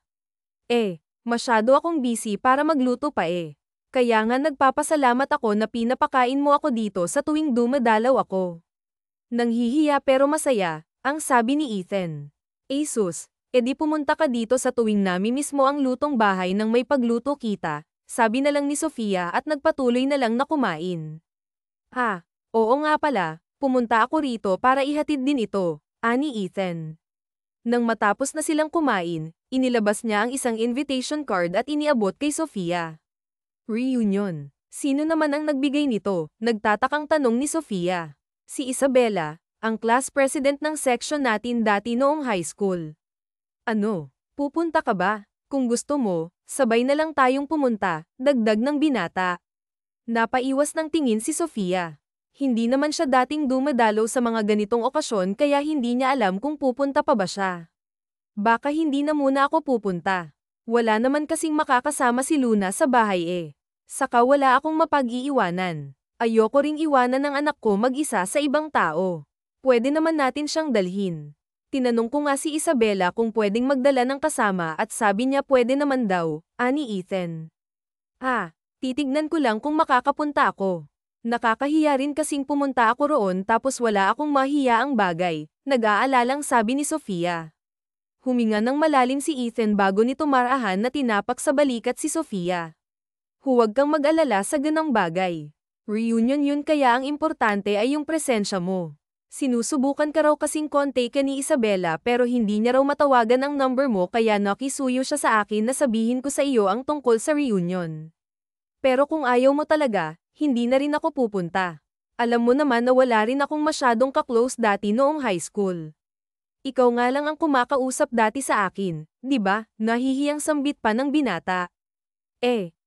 Masyado akong busy para magluto pa eh. Kaya nga nagpapasalamat ako na pinapakain mo ako dito sa tuwing dumadalaw ako. Nanghihiya pero masaya, ang sabi ni Ethan. Sus, edi pumunta ka dito sa tuwing namimiss mo ang lutong bahay nang may pagluto kita, sabi na lang ni Sofia at nagpatuloy na lang na kumain. Oo nga pala, pumunta ako rito para ihatid din ito, ani Ethan. Nang matapos na silang kumain, inilabas niya ang isang invitation card at iniabot kay Sofia. Reunion. Sino naman ang nagbigay nito? Nagtatakang tanong ni Sofia. Si Isabella, ang class president ng section natin dati noong high school. Ano? Pupunta ka ba? Kung gusto mo, sabay na lang tayong pumunta, dagdag ng binata. Napaiwas ng tingin si Sofia. Hindi naman siya dating dumadalaw sa mga ganitong okasyon kaya hindi niya alam kung pupunta pa ba siya. Baka hindi na muna ako pupunta. Wala naman kasing makakasama si Luna sa bahay eh. Saka wala akong mapag-iiwanan. Ayoko ring iwanan ng anak ko mag-isa sa ibang tao. Pwede naman natin siyang dalhin. Tinanong ko nga si Isabella kung pwedeng magdala ng kasama at sabi niya pwede naman daw, ani Ethan. Titignan ko lang kung makakapunta ako. Nakakahiya rin kasing pumunta ako roon tapos wala akong mahiyaang bagay, nag-aalalang sabi ni Sofia. Huminga ng malalim si Ethan bago nito marahan na tinapak sa balikat si Sofia. Huwag kang mag-alala sa ganang bagay. Reunion yun kaya ang importante ay yung presensya mo. Sinusubukan ka raw kasing kontakin ni Isabella pero hindi niya raw matawagan ang number mo kaya nakisuyo siya sa akin na sabihin ko sa iyo ang tungkol sa reunion. Pero kung ayaw mo talaga, hindi na rin ako pupunta. Alam mo naman na wala rin akong masyadong ka-close dati noong high school. Ikaw nga lang ang kumakausap dati sa akin, di ba? Nahihiyang sambit pa ng binata.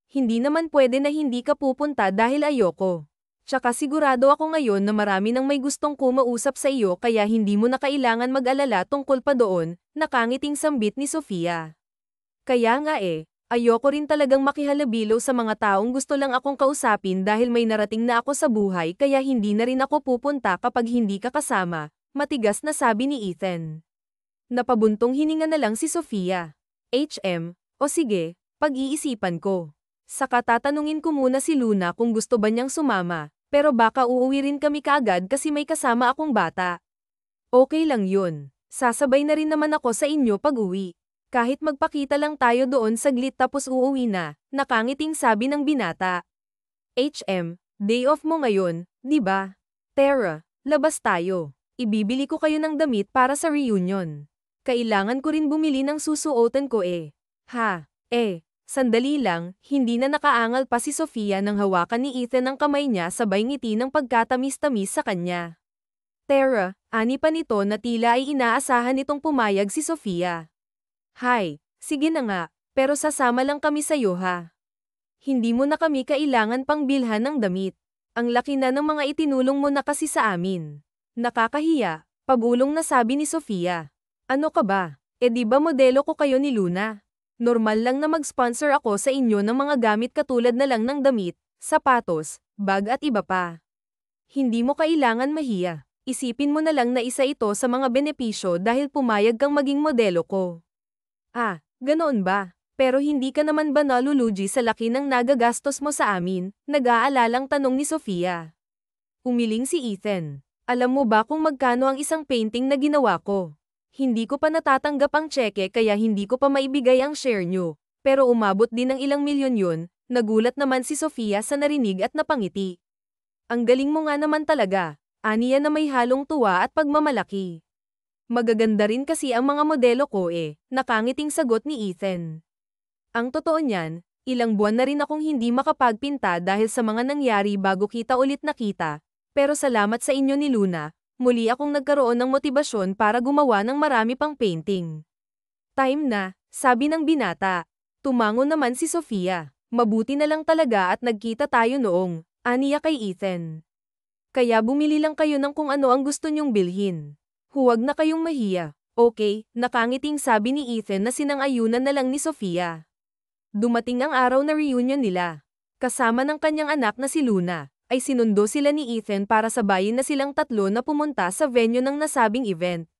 Hindi naman pwede na hindi ka pupunta dahil ayoko. Tsaka sigurado ako ngayon na marami nang may gustong kumausap sa iyo kaya hindi mo na kailangan mag-alala tungkol pa doon, nakangiting sambit ni Sofia. Kaya nga ayoko rin talagang makihalubilo sa mga taong gusto lang akong kausapin dahil may narating na ako sa buhay kaya hindi na rin ako pupunta kapag hindi ka kasama, matigas na sabi ni Ethan. Napabuntong hininga na lang si Sofia. O sige, pag-iisipan ko. Saka tatanungin ko muna si Luna kung gusto ba niyang sumama, pero baka uuwi rin kami kaagad kasi may kasama akong bata. Okay lang yun. Sasabay na rin naman ako sa inyo pag-uwi. Kahit magpakita lang tayo doon saglit tapos uuwi na, nakangiting sabi ng binata. Day off mo ngayon, di ba? Tara, labas tayo. Ibibili ko kayo ng damit para sa reunion. Kailangan ko rin bumili ng susuotan ko Sandali lang, hindi na nakaangal pa si Sofia nang hawakan ni Ethan ang kamay niya sabay ngiti ng pagkatamis-tamis sa kanya. Tara, ani pa nito na tila ay inaasahan nitong pumayag si Sofia. Sige na nga, pero sasama lang kami sa'yo ha. Hindi mo na kami kailangan pang bilhan ng damit. Ang laki na ng mga itinulong mo na kasi sa amin. Nakakahiya, pabulong na sabi ni Sofia. Ano ka ba? Di ba modelo ko kayo ni Luna? Normal lang na mag-sponsor ako sa inyo ng mga gamit katulad na lang ng damit, sapatos, bag at iba pa. Hindi mo kailangan mahiya. Isipin mo na lang na isa ito sa mga benepisyo dahil pumayag kang maging modelo ko. Ganoon ba? Pero hindi ka naman ba nalulugi sa laki ng nagagastos mo sa amin? Nag-aalalang tanong ni Sofia. Umiling si Ethan. Alam mo ba kung magkano ang isang painting na ginawa ko? Hindi ko pa natatanggap ang tseke kaya hindi ko pa maibigay ang share nyo. Pero umabot din ng ilang milyon yun, nagulat naman si Sofia sa narinig at napangiti. Ang galing mo nga naman talaga, aniya na may halong tuwa at pagmamalaki. Magaganda rin kasi ang mga modelo ko nakangiting sagot ni Ethan. Ang totoo niyan, ilang buwan na rin akong hindi makapagpinta dahil sa mga nangyari bago kita ulit nakita, pero salamat sa inyo ni Luna. Muli akong nagkaroon ng motibasyon para gumawa ng marami pang painting. Time na, sabi ng binata. Tumango naman si Sofia. Mabuti na lang talaga at nagkita tayo noong, aniya kay Ethan. Kaya bumili lang kayo ng kung ano ang gusto nyong bilhin. Huwag na kayong mahiya. Okay, nakangiting sabi ni Ethan na sinang-ayunan na lang ni Sofia. Dumating ang araw na reunion nila. Kasama ng kanyang anak na si Luna. ay sinundo sila ni Ethan para sabayin na silang tatlo na pumunta sa venue ng nasabing event.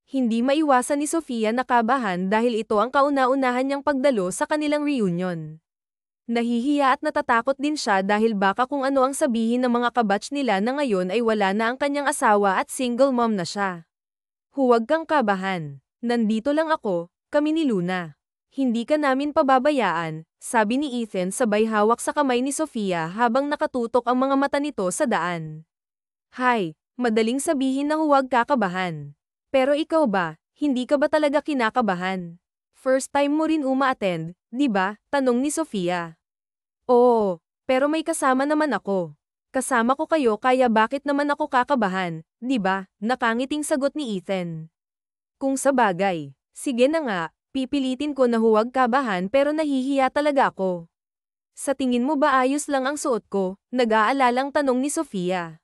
Hindi maiwasan ni Sofia na kabahan dahil ito ang kauna-unahan niyang pagdalo sa kanilang reunion. Nahihiya at natatakot din siya dahil baka kung ano ang sabihin ng mga kabatch nila na ngayon ay wala na ang kanyang asawa at single mom na siya. Huwag kang kabahan. Nandito lang ako, kami ni Luna. Hindi ka namin pababayaan, sabi ni Ethan sabay hawak sa kamay ni Sofia habang nakatutok ang mga mata nito sa daan. Hay, madaling sabihin na huwag kakabahan. Pero ikaw ba, hindi ka ba talaga kinakabahan? First time mo rin uma-attend, di ba? Tanong ni Sofia. Oo, pero may kasama naman ako. Kasama ko kayo kaya bakit naman ako kakabahan, di ba? Nakangiting sagot ni Ethan. Kung sa bagay, sige na nga, pipilitin ko na huwag kabahan pero nahihiya talaga ako. Sa tingin mo ba ayos lang ang suot ko? Nag-aalalang tanong ni Sofia.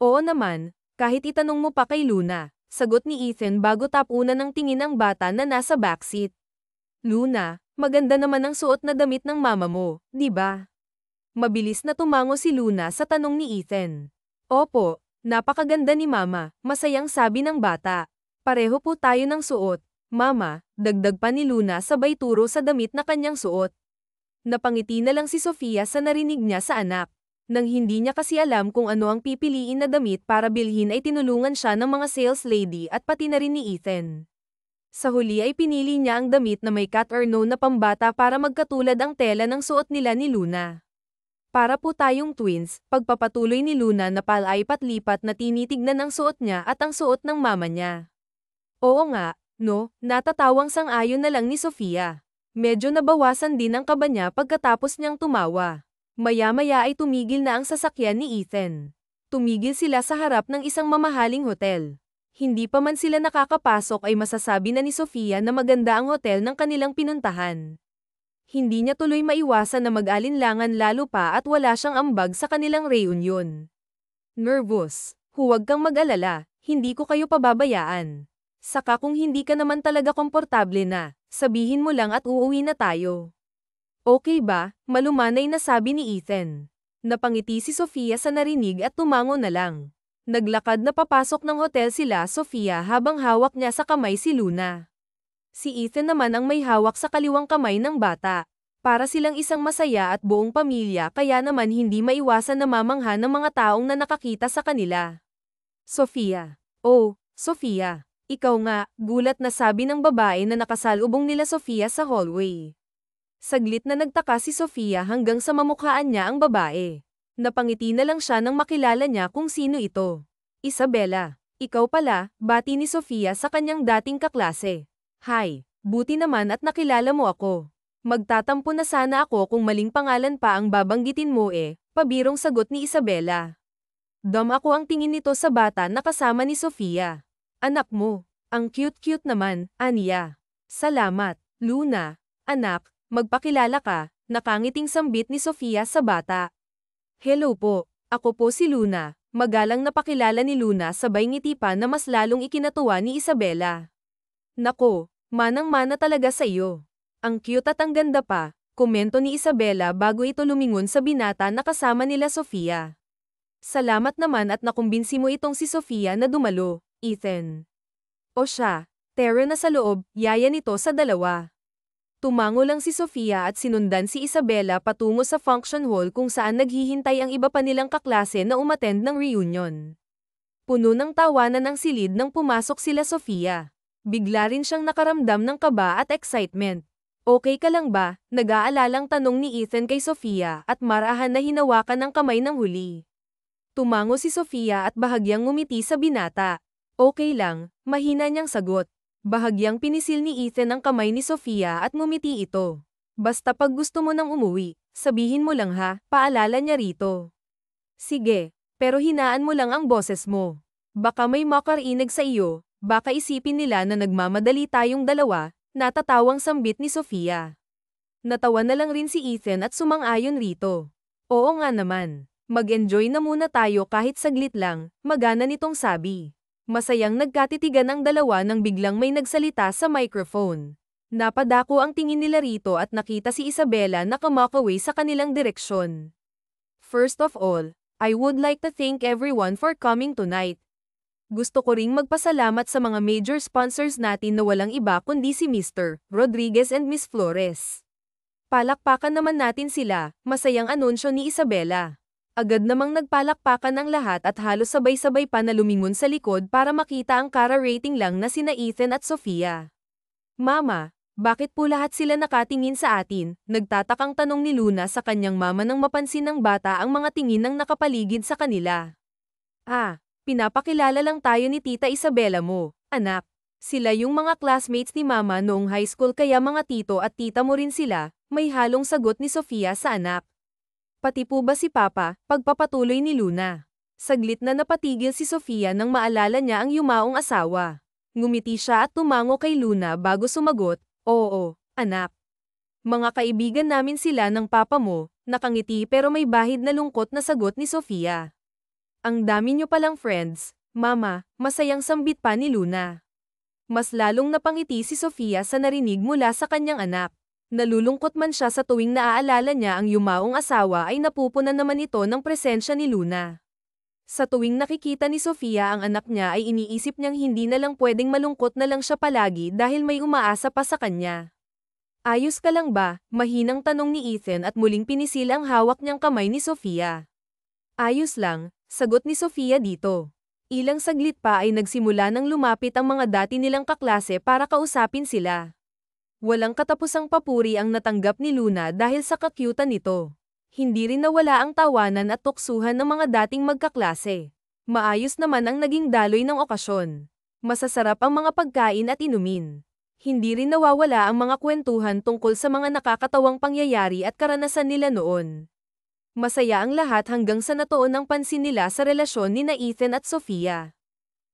Oo naman, kahit itanong mo pa kay Luna, sagot ni Ethan bago tapunan ng tingin ng bata na nasa backseat. Luna, maganda naman ang suot na damit ng mama mo, di ba? Mabilis na tumango si Luna sa tanong ni Ethan. Opo, napakaganda ni mama, masayang sabi ng bata. Pareho po tayo ng suot, mama, dagdag pa ni Luna sabay turo sa damit na kanyang suot. Napangiti na lang si Sofia sa narinig niya sa anak. Nang hindi niya kasi alam kung ano ang pipiliin na damit para bilhin ay tinulungan siya ng mga sales lady at pati na rin ni Ethan. Sa huli ay pinili niya ang damit na may cut or no na pambata para magkatulad ang tela ng suot nila ni Luna. Para po tayong twins, pagpapatuloy ni Luna na palaipat-lipat na tinitignan ang suot niya at ang suot ng mama niya. Oo nga, no, natatawang sang-ayon na lang ni Sofia. Medyo nabawasan din ang kaba niya pagkatapos niyang tumawa. Maya-maya ay tumigil na ang sasakyan ni Ethan. Tumigil sila sa harap ng isang mamahaling hotel. Hindi pa man sila nakakapasok ay masasabi na ni Sofia na maganda ang hotel ng kanilang pinuntahan. Hindi niya tuloy maiwasan na mag-alinlangan lalo pa at wala siyang ambag sa kanilang reunion. Nervous, huwag kang mag-alala, hindi ko kayo pababayaan. Saka kung hindi ka naman talaga komportable na, sabihin mo lang at uuwi na tayo. Okay ba? Malumanay na sabi ni Ethan. Napangiti si Sofia sa narinig at tumango na lang. Naglakad na papasok ng hotel sila Sofia habang hawak niya sa kamay si Luna. Si Ethan naman ang may hawak sa kaliwang kamay ng bata. Para silang isang masaya at buong pamilya kaya naman hindi maiwasan na mamangha ng mga taong na nakakita sa kanila. Sofia. Oh, Sofia. Ikaw nga, gulat na sabi ng babae na nakasalubong nila Sofia sa hallway. Saglit na nagtaka si Sofia hanggang sa mamukhaan niya ang babae. Napangiti na lang siya nang makilala niya kung sino ito. Isabela, ikaw pala, bati ni Sofia sa kanyang dating kaklase. Hi, buti naman at nakilala mo ako. Magtatampo na sana ako kung maling pangalan pa ang babanggitin mo pabirong sagot ni Isabela. Dam ako ang tingin nito sa bata na kasama ni Sofia. Anak mo, ang cute-cute naman, aniya. Salamat, Luna. Anak, magpakilala ka, nakangiting sambit ni Sofia sa bata. Hello po, ako po si Luna. Magalang napakilala ni Luna sabay ngiti pa na mas lalong ikinatuwa ni Isabela. Nako, manang-mana talaga sa iyo. Ang cute at ang ganda pa, komento ni Isabela bago ito lumingon sa binata na kasama nila Sofia. Salamat naman at nakumbinsi mo itong si Sofia na dumalo, Ethan. O siya, Tara na sa loob, yaya nito sa dalawa. Tumango lang si Sofia at sinundan si Isabela patungo sa function hall kung saan naghihintay ang iba pa nilang kaklase na umattend ng reunion. Puno ng tawanan ang silid nang pumasok sila Sofia. Bigla rin siyang nakaramdam ng kaba at excitement. Okay ka lang ba? Nag-aalalang tanong ni Ethan kay Sofia at marahan na hinawakan ng kamay ng huli. Tumango si Sofia at bahagyang ngumiti sa binata. Okay lang, mahina niyang sagot. Bahagyang pinisil ni Ethan ang kamay ni Sofia at ngumiti ito. Basta pag gusto mo nang umuwi, sabihin mo lang ha, paalala niya rito. Sige, pero hinaan mo lang ang boses mo. Baka may makarinig sa iyo, baka isipin nila na nagmamadali tayong dalawa, natatawang sambit ni Sofia. Natawa na lang rin si Ethan at sumang-ayon rito. Oo nga naman, mag-enjoy na muna tayo kahit saglit lang, magana nitong sabi. Masayang nagkatitigan ang dalawa nang biglang may nagsalita sa microphone. Napadako ang tingin nila rito at nakita si Isabela na kamakaway sa kanilang direksyon. First of all, I would like to thank everyone for coming tonight. Gusto ko ring magpasalamat sa mga major sponsors natin na walang iba kundi si Mr. Rodriguez and Miss Flores. Palakpakan naman natin sila, masayang anunsyo ni Isabela. Agad namang nagpalakpakan ang lahat at halos sabay-sabay pa na lumingon sa likod para makita ang kara-rating lang na sina Ethan at Sofia. Mama, bakit po lahat sila nakatingin sa atin? Nagtatakang tanong ni Luna sa kanyang mama nang mapansin ng bata ang mga tingin ng nakapaligid sa kanila. Pinapakilala lang tayo ni Tita Isabela mo, anak. Sila yung mga classmates ni Mama noong high school kaya mga tito at tita mo rin sila, may halong sagot ni Sofia sa anak. Pati po ba si Papa, pagpapatuloy ni Luna. Saglit na napatigil si Sofia nang maalala niya ang yumaong asawa. Ngumiti siya at tumango kay Luna bago sumagot, oo, anak. Mga kaibigan namin sila ng papa mo, nakangiti pero may bahid na lungkot na sagot ni Sofia. Ang dami niyo palang friends, Mama, masayang sambit pa ni Luna. Mas lalong napangiti si Sofia sa narinig mula sa kanyang anak. Nalulungkot man siya sa tuwing naaalala niya ang yumaong asawa ay napupunan naman ito ng presensya ni Luna. Sa tuwing nakikita ni Sofia ang anak niya ay iniisip niyang hindi na lang pwedeng malungkot na lang siya palagi dahil may umaasa pa sa kanya. Ayos ka lang ba? Mahinang tanong ni Ethan at muling pinisil ang hawak niyang kamay ni Sofia. Ayos lang, sagot ni Sofia dito. Ilang saglit pa ay nagsimula nang lumapit ang mga dati nilang kaklase para kausapin sila. Walang katapusang papuri ang natanggap ni Luna dahil sa kakyutan nito. Hindi rin nawala ang tawanan at tuksuhan ng mga dating magkaklase. Maayos naman ang naging daloy ng okasyon. Masasarap ang mga pagkain at inumin. Hindi rin nawawala ang mga kwentuhan tungkol sa mga nakakatawang pangyayari at karanasan nila noon. Masaya ang lahat hanggang sa natuon ang pansin nila sa relasyon ni na Ethan at Sofia.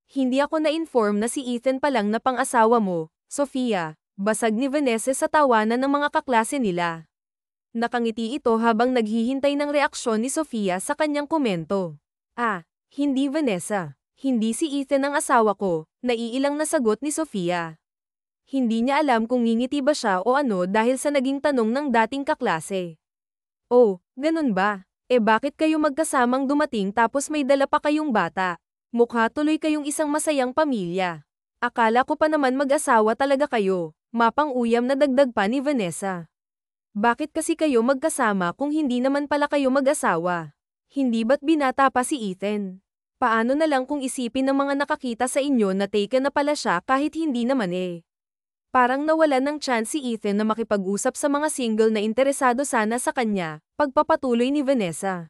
Hindi ako na-inform na si Ethan palang na pang-asawa mo, Sofia, basag ni Vanessa sa tawanan ng mga kaklase nila. Nakangiti ito habang naghihintay ng reaksyon ni Sofia sa kanyang komento. Hindi Vanessa. Hindi si Ethan ang asawa ko, naiilang na sagot ni Sofia. Hindi niya alam kung ngingiti ba siya o ano dahil sa naging tanong ng dating kaklase. Oh, ganun ba? Bakit kayo magkasamang dumating tapos may dala pa kayong bata? Mukha tuloy kayong isang masayang pamilya. Akala ko pa naman mag-asawa talaga kayo, mapang-uyam na dagdag pa ni Vanessa. Bakit kasi kayo magkasama kung hindi naman pala kayo mag-asawa? Hindi ba't binata pa si Ethan? Paano na lang kung isipin ng mga nakakita sa inyo na taken na pala siya kahit hindi naman Parang nawalan ng chance si Ethan na makipag-usap sa mga single na interesado sana sa kanya, pagpapatuloy ni Vanessa.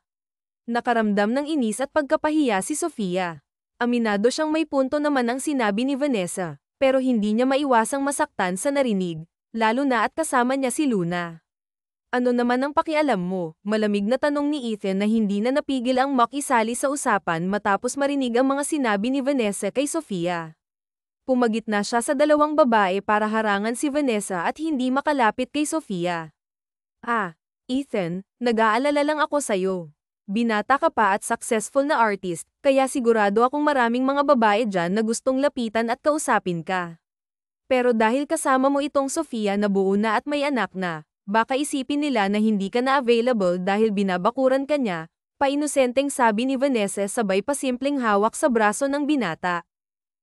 Nakaramdam ng inis at pagkapahiya si Sofia. Aminado siyang may punto naman ang sinabi ni Vanessa, pero hindi niya maiwasang masaktan sa narinig, lalo na at kasama niya si Luna. Ano naman ang pakialam mo? Malamig na tanong ni Ethan na hindi na napigil ang makisali sa usapan matapos marinig ang mga sinabi ni Vanessa kay Sofia. Pumagitna siya sa dalawang babae para harangan si Vanessa at hindi makalapit kay Sofia. Ethan, nag-aalala lang ako sa'yo. Binata ka pa at successful na artist, kaya sigurado akong maraming mga babae dyan na gustong lapitan at kausapin ka. Pero dahil kasama mo itong Sofia na buo na at may anak na, baka isipin nila na hindi ka na available dahil binabakuran ka niya, painosenteng sabi ni Vanessa sabay pa simpleng hawak sa braso ng binata.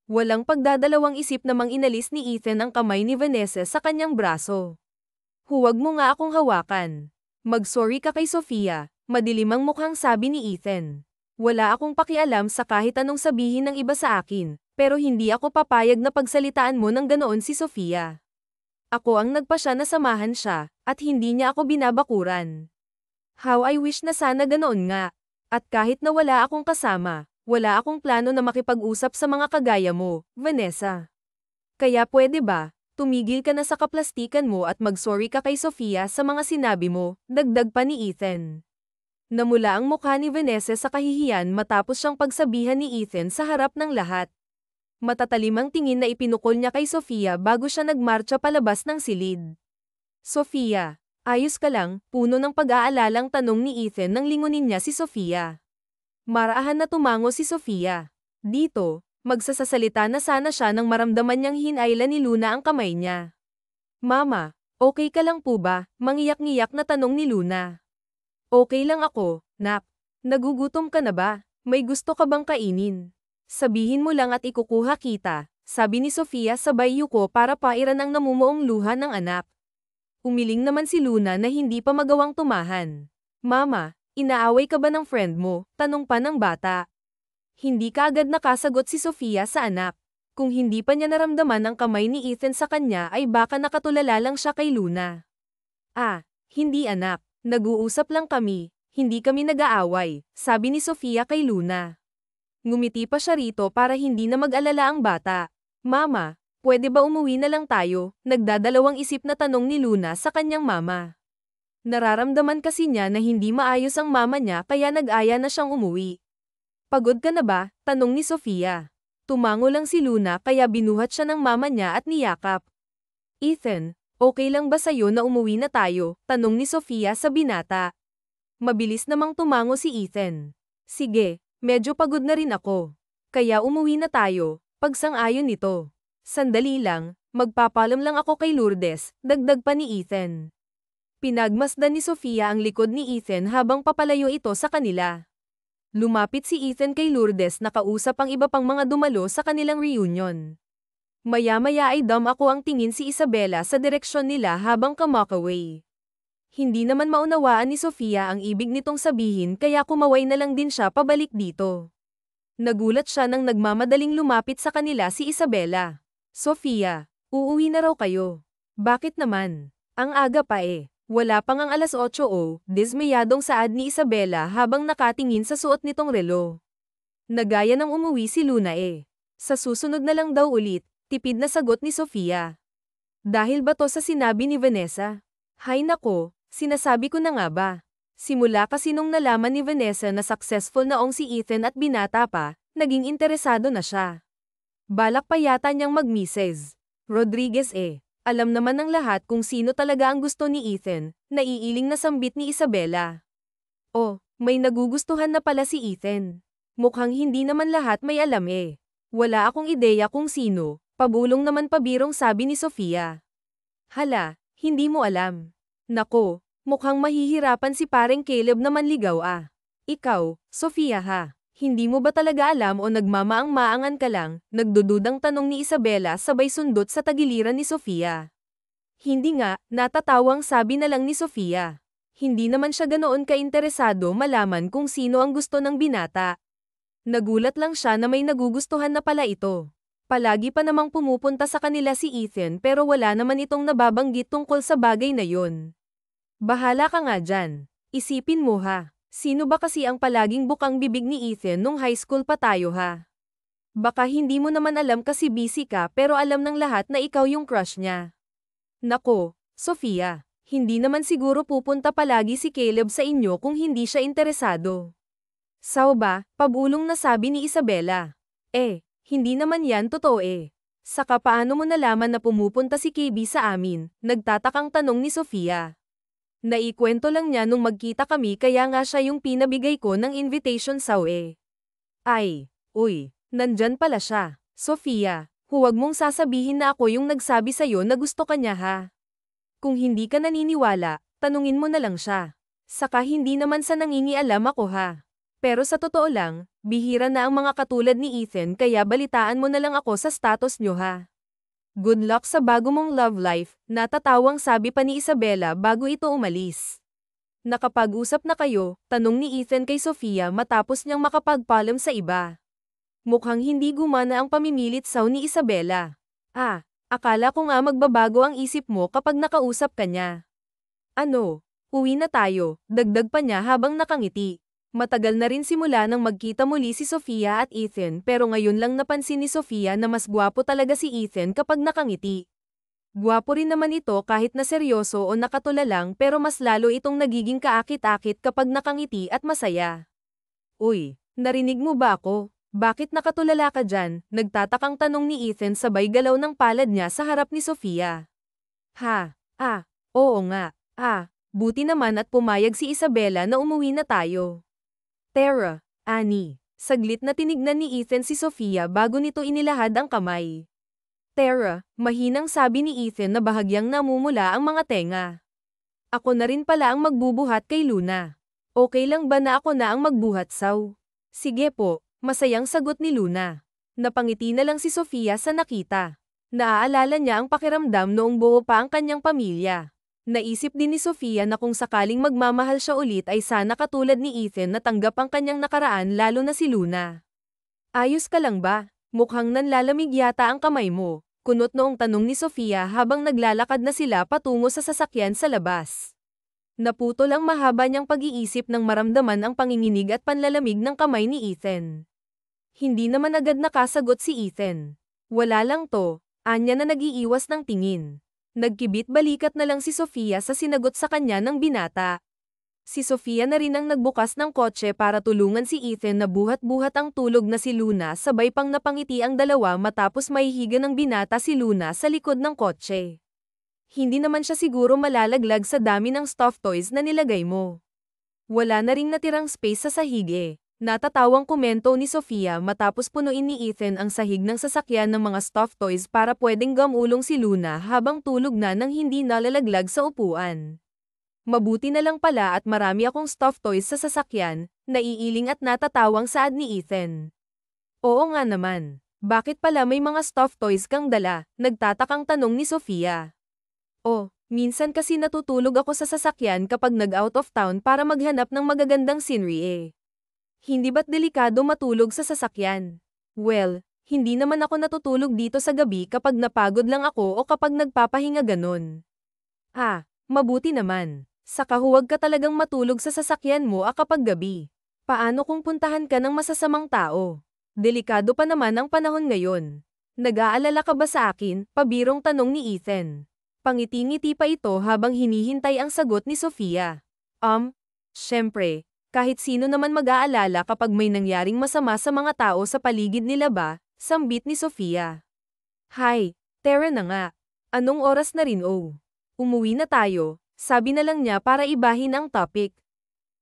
Walang pagdadalawang isip namang inalis ni Ethan ang kamay ni Vanessa sa kanyang braso. Huwag mo nga akong hawakan. Mag-sorry ka kay Sofia, madilimang mukhang sabi ni Ethan. Wala akong pakialam sa kahit anong sabihin ng iba sa akin, pero hindi ako papayag na pagsalitaan mo ng ganoon si Sofia. Ako ang nagpasya na samahan siya, at hindi niya ako binabakuran. How I wish na sana ganoon nga. At kahit na wala akong kasama, wala akong plano na makipag-usap sa mga kagaya mo, Vanessa. Kaya pwede ba, tumigil ka na sa kaplastikan mo at mag-sorry ka kay Sofia sa mga sinabi mo, dagdag pa ni Ethan. Namula ang mukha ni Vanessa sa kahihiyan matapos siyang pagsabihan ni Ethan sa harap ng lahat. Matatalimang tingin na ipinukol niya kay Sofia bago siya nagmarcha palabas ng silid. Sofia, ayos ka lang, puno ng pag-aalalang tanong ni Ethan nang lingunin niya si Sofia. Maraahan na tumango si Sofia. Dito, magsasasalita na sana siya nang maramdaman niyang hinailan ni Luna ang kamay niya. Mama, okay ka lang po ba? Mangiyak-ngiyak na tanong ni Luna. Okay lang ako, nak. Nagugutom ka na ba? May gusto ka bang kainin? Sabihin mo lang at ikukuha kita, sabi ni Sofia sabay yuko para pairan ang namumuong luha ng anak. Umiling naman si Luna na hindi pa magawang tumahan. Mama, inaaway ka ba ng friend mo? Tanong pa ng bata. Hindi kaagad nakasagot si Sofia sa anak. Kung hindi pa niya naramdaman ang kamay ni Ethan sa kanya ay baka nakatulala lang siya kay Luna. Ah, hindi anak, nag-uusap lang kami, hindi kami nag-aaway, sabi ni Sofia kay Luna. Ngumiti pa siya rito para hindi na mag-alala ang bata. Mama, pwede ba umuwi na lang tayo? Nagdadalawang isip na tanong ni Luna sa kanyang mama. Nararamdaman kasi niya na hindi maayos ang mama niya kaya nag-aya na siyang umuwi. Pagod ka na ba? Tanong ni Sofia. Tumango lang si Luna kaya binuhat siya ng mama niya at niyakap. Ethan, okay lang ba sa'yo na umuwi na tayo? Tanong ni Sofia sa binata. Mabilis namang tumango si Ethan. Sige, medyo pagod na rin ako. Kaya umuwi na tayo, pagsang-ayon nito. Sandali lang, magpapalam lang ako kay Lourdes, dagdag pa ni Ethan. Pinagmasdan ni Sofia ang likod ni Ethan habang papalayo ito sa kanila. Lumapit si Ethan kay Lourdes na kausap ang iba pang mga dumalo sa kanilang reunion. Maya-maya ay ako ang tingin si Isabela sa direksyon nila habang kamakaway. Hindi naman maunawaan ni Sofia ang ibig nitong sabihin kaya kumaway na lang din siya pabalik dito. Nagulat siya nang nagmamadaling lumapit sa kanila si Isabela. Sofia, uuwi na raw kayo. Bakit naman? Ang aga pa eh. Wala pang ang alas 8 o, dismayadong saad ni Isabela habang nakatingin sa suot nitong relo. Nagaya ng umuwi si Luna eh. Sa susunod na lang daw ulit, tipid na sagot ni Sofia. Dahil ba to sa sinabi ni Vanessa? Hay nako, sinasabi ko na nga ba. Simula kasi nung nalaman ni Vanessa na successful na si Ethan at binata pa, naging interesado na siya. Balak pa yata niyang mag-Mrs. Rodriguez eh. Alam naman ng lahat kung sino talaga ang gusto ni Ethan, naiiling na sambit ni Isabela. Oh, may nagugustuhan na pala si Ethan. Mukhang hindi naman lahat may alam eh. Wala akong ideya kung sino, pabulong naman pabirong sabi ni Sofia. Hala, hindi mo alam. Nako, mukhang mahihirapan si pareng Caleb na manligaw ah. Ikaw, Sofia ha. Hindi mo ba talaga alam o nagmamaang-maangan ka lang? Nagdududang tanong ni Isabela sabay sundot sa tagiliran ni Sofia. Hindi nga, natatawang sabi na lang ni Sofia. Hindi naman siya ganoon kainteresado malaman kung sino ang gusto ng binata. Nagulat lang siya na may nagugustuhan na pala ito. Palagi pa namang pumupunta sa kanila si Ethan pero wala naman itong nababanggit tungkol sa bagay na yon. Bahala ka nga dyan. Isipin mo ha. Sino ba kasi ang palaging bukang bibig ni Ethan nung high school pa tayo ha? Baka hindi mo naman alam kasi busy ka pero alam ng lahat na ikaw yung crush niya. Nako, Sofia, hindi naman siguro pupunta palagi si Caleb sa inyo kung hindi siya interesado. Sao ba, pabulong na sabi ni Isabela. Hindi naman yan totoo eh. Saka paano mo nalaman na pumupunta si KB sa amin? Nagtatakang tanong ni Sofia. Naikwento lang niya nung magkita kami kaya nga siya yung pinabigay ko ng invitation sao eh. Ay, uy, nandyan pala siya. Sofia, huwag mong sasabihin na ako yung nagsabi sa'yo na gusto ka niya ha. Kung hindi ka naniniwala, tanungin mo na lang siya. Saka hindi naman sa nangingialam ako ha. Pero sa totoo lang, bihira na ang mga katulad ni Ethan kaya balitaan mo na lang ako sa status nyo ha. Good luck sa bago mong love life, natatawang sabi pa ni Isabela bago ito umalis. Nakapag-usap na kayo, tanong ni Ethan kay Sofia matapos niyang makapagpaalam sa iba. Mukhang hindi gumana ang pamimilit saw ni Isabela. Akala ko nga magbabago ang isip mo kapag nakausap ka niya. Ano, uwi na tayo, dagdag pa niya habang nakangiti. Matagal na rin simula nang magkita muli si Sofia at Ethan pero ngayon lang napansin ni Sofia na mas gwapo talaga si Ethan kapag nakangiti. Gwapo rin naman ito kahit na seryoso o nakatula lang pero mas lalo itong nagiging kaakit-akit kapag nakangiti at masaya. Uy, narinig mo ba ako? Bakit nakatulala ka dyan? Nagtatakang tanong ni Ethan sabay galaw ng palad niya sa harap ni Sofia. Oo nga. Buti naman at pumayag si Isabela na umuwi na tayo. Tara, Annie. Saglit na tinignan ni Ethan si Sofia bago nito inilahad ang kamay. Tara, mahinang sabi ni Ethan na bahagyang namumula ang mga tenga. Ako na rin pala ang magbubuhat kay Luna. Okay lang ba na ako na ang magbuhat saw? Sige po, masayang sagot ni Luna. Napangiti na lang si Sofia sa nakita. Naaalala niya ang pakiramdam noong buo pa ang kanyang pamilya. Naisip din ni Sofia na kung sakaling magmamahal siya ulit ay sana katulad ni Ethan na tanggap ang kanyang nakaraan lalo na si Luna. Ayos ka lang ba? Mukhang nanlalamig yata ang kamay mo. Kunot noong tanong ni Sofia habang naglalakad na sila patungo sa sasakyan sa labas. Naputol ang mahaba niyang pag-iisip nang maramdaman ang panginginig at panlalamig ng kamay ni Ethan. Hindi naman agad nakasagot si Ethan. Wala lang to, anya na nag-iiwas ng tingin. Nagkibit balikat na lang si Sofia sa sinagot sa kanya ng binata. Si Sofia na rin ang nagbukas ng kotse para tulungan si Ethan na buhat-buhat ang tulog na si Luna sabay pang napangiti ang dalawa matapos maihiga ng binata si Luna sa likod ng kotse. Hindi naman siya siguro malalaglag sa dami ng stuffed toys na nilagay mo. Wala na ring natirang space sa sahig eh. Natatawang komento ni Sofia matapos punuin ni Ethan ang sahig ng sasakyan ng mga stuffed toys para pwedeng gamulong si Luna habang tulog na nang hindi nalalaglag sa upuan. Mabuti na lang pala at marami akong stuffed toys sa sasakyan, naiiling at natatawang saad ni Ethan. Oo nga naman. Bakit pala may mga stuffed toys kang dala? Nagtatakang tanong ni Sofia. Oh, minsan kasi natutulog ako sa sasakyan kapag nag-out of town para maghanap ng magagandang scenery eh. Hindi ba't delikado matulog sa sasakyan? Well, hindi naman ako natutulog dito sa gabi kapag napagod lang ako o kapag nagpapahinga ganon. Ah, mabuti naman. Saka huwag ka talagang matulog sa sasakyan mo kapag gabi. Paano kung puntahan ka ng masasamang tao? Delikado pa naman ang panahon ngayon. Nag-aalala ka ba sa akin? Pabirong tanong ni Ethan. Pangiti-ngiti pa ito habang hinihintay ang sagot ni Sofia. Syempre. Kahit sino naman mag-aalala kapag may nangyaring masama sa mga tao sa paligid nila ba, sambit ni Sofia. Hay, tara na nga. Anong oras na rin oh? Umuwi na tayo, sabi na lang niya para ibahin ang topic.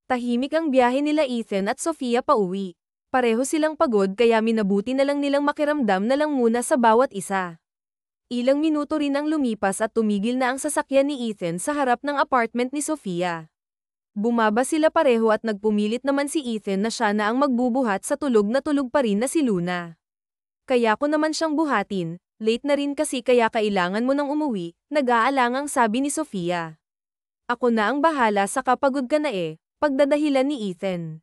Tahimik ang biyahe nila Ethan at Sofia pauwi. Pareho silang pagod kaya minabuti na lang nilang makiramdam na lang muna sa bawat isa. Ilang minuto rin ang lumipas at tumigil na ang sasakyan ni Ethan sa harap ng apartment ni Sofia. Bumaba sila pareho at nagpumilit naman si Ethan na siya na ang magbubuhat sa tulog na tulog pa rin na si Luna. Kaya ko naman siyang buhatin, late na rin kasi kaya kailangan mo nang umuwi, nag-aalangang sabi ni Sofia. Ako na ang bahala sa kapagod ka na pagdadahilan ni Ethan.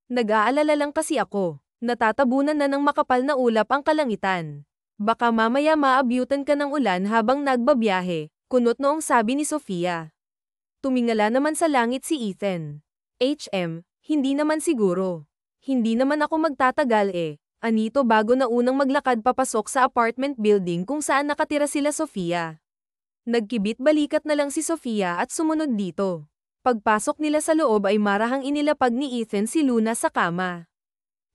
Nag-aalala lang kasi ako, natatabunan na ng makapal na ulap ang kalangitan. Baka mamaya maabyutan ka ng ulan habang nagbabiyahe, kunot noong sabi ni Sofia. Tumingala naman sa langit si Ethan. Hindi naman siguro. Hindi naman ako magtatagal Anito bago na unang maglakad papasok sa apartment building kung saan nakatira sila Sofia. Nagkibit balikat na lang si Sofia at sumunod dito. Pagpasok nila sa loob ay marahang inilapag ni Ethan si Luna sa kama.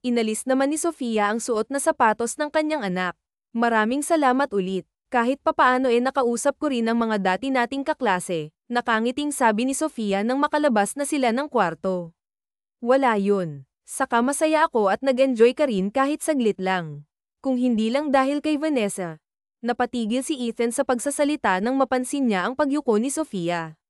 Inalis naman ni Sofia ang suot na sapatos ng kanyang anak. Maraming salamat ulit. Kahit papaano nakausap ko rin ang mga dati nating kaklase, nakangiting sabi ni Sofia nang makalabas na sila ng kwarto. Wala yun. Saka masaya ako at nag-enjoy ka rin kahit saglit lang. Kung hindi lang dahil kay Vanessa. Napatigil si Ethan sa pagsasalita nang mapansin niya ang pagyuko ni Sofia.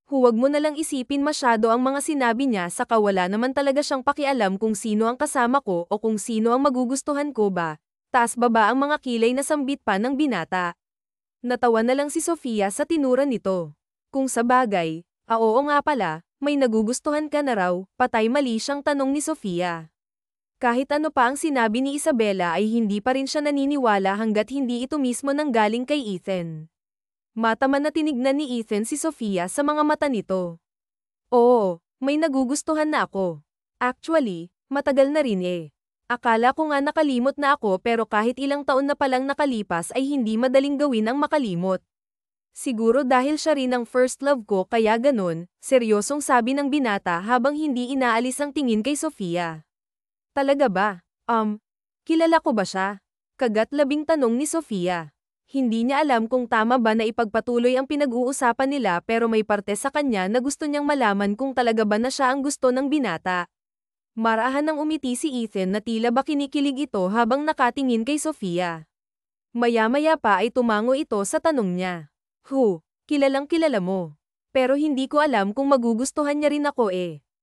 Huwag mo na lang isipin masyado ang mga sinabi niya saka wala naman talaga siyang pakialam kung sino ang kasama ko o kung sino ang magugustuhan ko ba. Taas baba ang mga kilay na sambit pa ng binata. Natawa na lang si Sofia sa tinura nito. Kung sa bagay, oo nga pala, may nagugustuhan ka na raw, patay mali siyang tanong ni Sofia. Kahit ano pa ang sinabi ni Isabela ay hindi pa rin siya naniniwala hanggat hindi ito mismo nanggaling kay Ethan. Mataman na tinignan ni Ethan si Sofia sa mga mata nito. Oo, may nagugustuhan na ako. Actually, matagal na rin Akala ko nga nakalimot na ako pero kahit ilang taon na palang nakalipas ay hindi madaling gawin ang makalimot. Siguro dahil siya rin ang first love ko kaya ganon, seryosong sabi ng binata habang hindi inaalis ang tingin kay Sofia. Talaga ba? Kilala ko ba siya? Kagat-labing tanong ni Sofia. Hindi niya alam kung tama ba na ipagpatuloy ang pinag-uusapan nila pero may parte sa kanya na gusto niyang malaman kung talaga ba na siya ang gusto ng binata. Marahan ng umiti si Ethan na tila ba kinikilig ito habang nakatingin kay Sofia. Maya-maya pa ay tumango ito sa tanong niya. Kilalang kilala mo. Pero hindi ko alam kung magugustuhan niya rin ako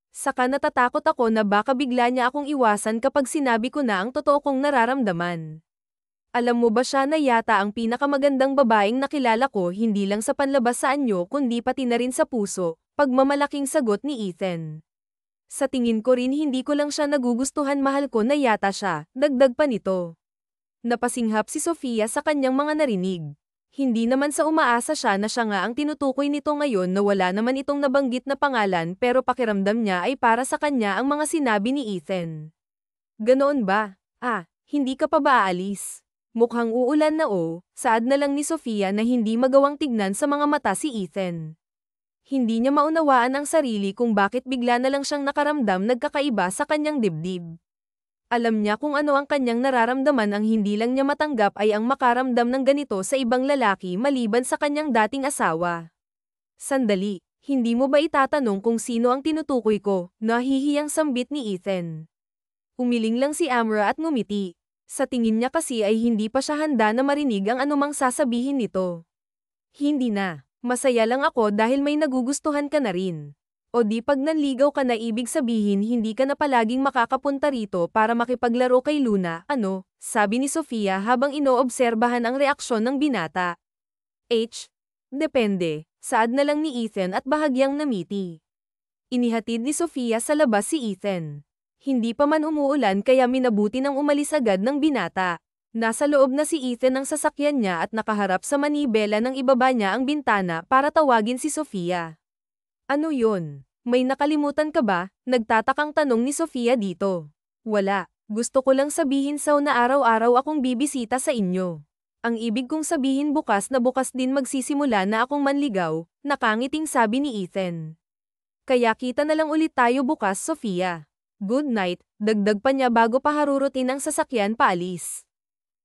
Saka natatakot ako na baka bigla niya akong iwasan kapag sinabi ko na ang totoo kong nararamdaman. Alam mo ba siya na yata ang pinakamagandang babaeng nakilala ko hindi lang sa panlabas sa anyo kundi pati na rin sa puso, pagmamalaking sagot ni Ethan. Sa tingin ko rin hindi ko lang siya nagugustuhan mahal ko na yata siya, dagdag pa nito. Napasinghap si Sofia sa kanyang mga narinig. Hindi naman sa umaasa siya na siya nga ang tinutukoy nito ngayon na wala naman itong nabanggit na pangalan pero pakiramdam niya ay para sa kanya ang mga sinabi ni Ethan. Ganoon ba? Hindi ka pa ba aalis? Mukhang uulan na saad na lang ni Sofia na hindi magawang tignan sa mga mata si Ethan. Hindi niya maunawaan ang sarili kung bakit bigla na lang siyang nakaramdam nagkakaiba sa kanyang dibdib. Alam niya kung ano ang kanyang nararamdaman ang hindi lang niya matanggap ay ang makaramdam ng ganito sa ibang lalaki maliban sa kanyang dating asawa. Sandali, hindi mo ba itatanong kung sino ang tinutukoy ko? Nahihiyang sambit ni Ethan. Umiling lang si Amra at ngumiti. Sa tingin niya kasi ay hindi pa siya handa na marinig ang anumang sasabihin nito. Hindi na. Masaya lang ako dahil may nagugustuhan ka na rin. O di pag nanligaw ka na ibig sabihin hindi ka na palaging makakapunta rito para makipaglaro kay Luna, ano? Sabi ni Sofia habang inoobserbahan ang reaksyon ng binata. Depende. Saad na lang ni Ethan at bahagyang namiti. Inihatid ni Sofia sa labas si Ethan. Hindi pa man umuulan kaya minabuti nang umalis agad ng binata. Nasa loob na si Ethan ng sasakyan niya at nakaharap sa manibela nang ibaba niya ang bintana para tawagin si Sofia. Ano yun? May nakalimutan ka ba? Nagtatakang tanong ni Sofia dito. Wala. Gusto ko lang sabihin na araw-araw akong bibisita sa inyo. Ang ibig kong sabihin bukas na bukas din magsisimula na akong manligaw, nakangiting sabi ni Ethan. Kaya kita na lang ulit tayo bukas, Sofia. Good night, dagdag pa niya bago paharurutin ang sasakyan paalis.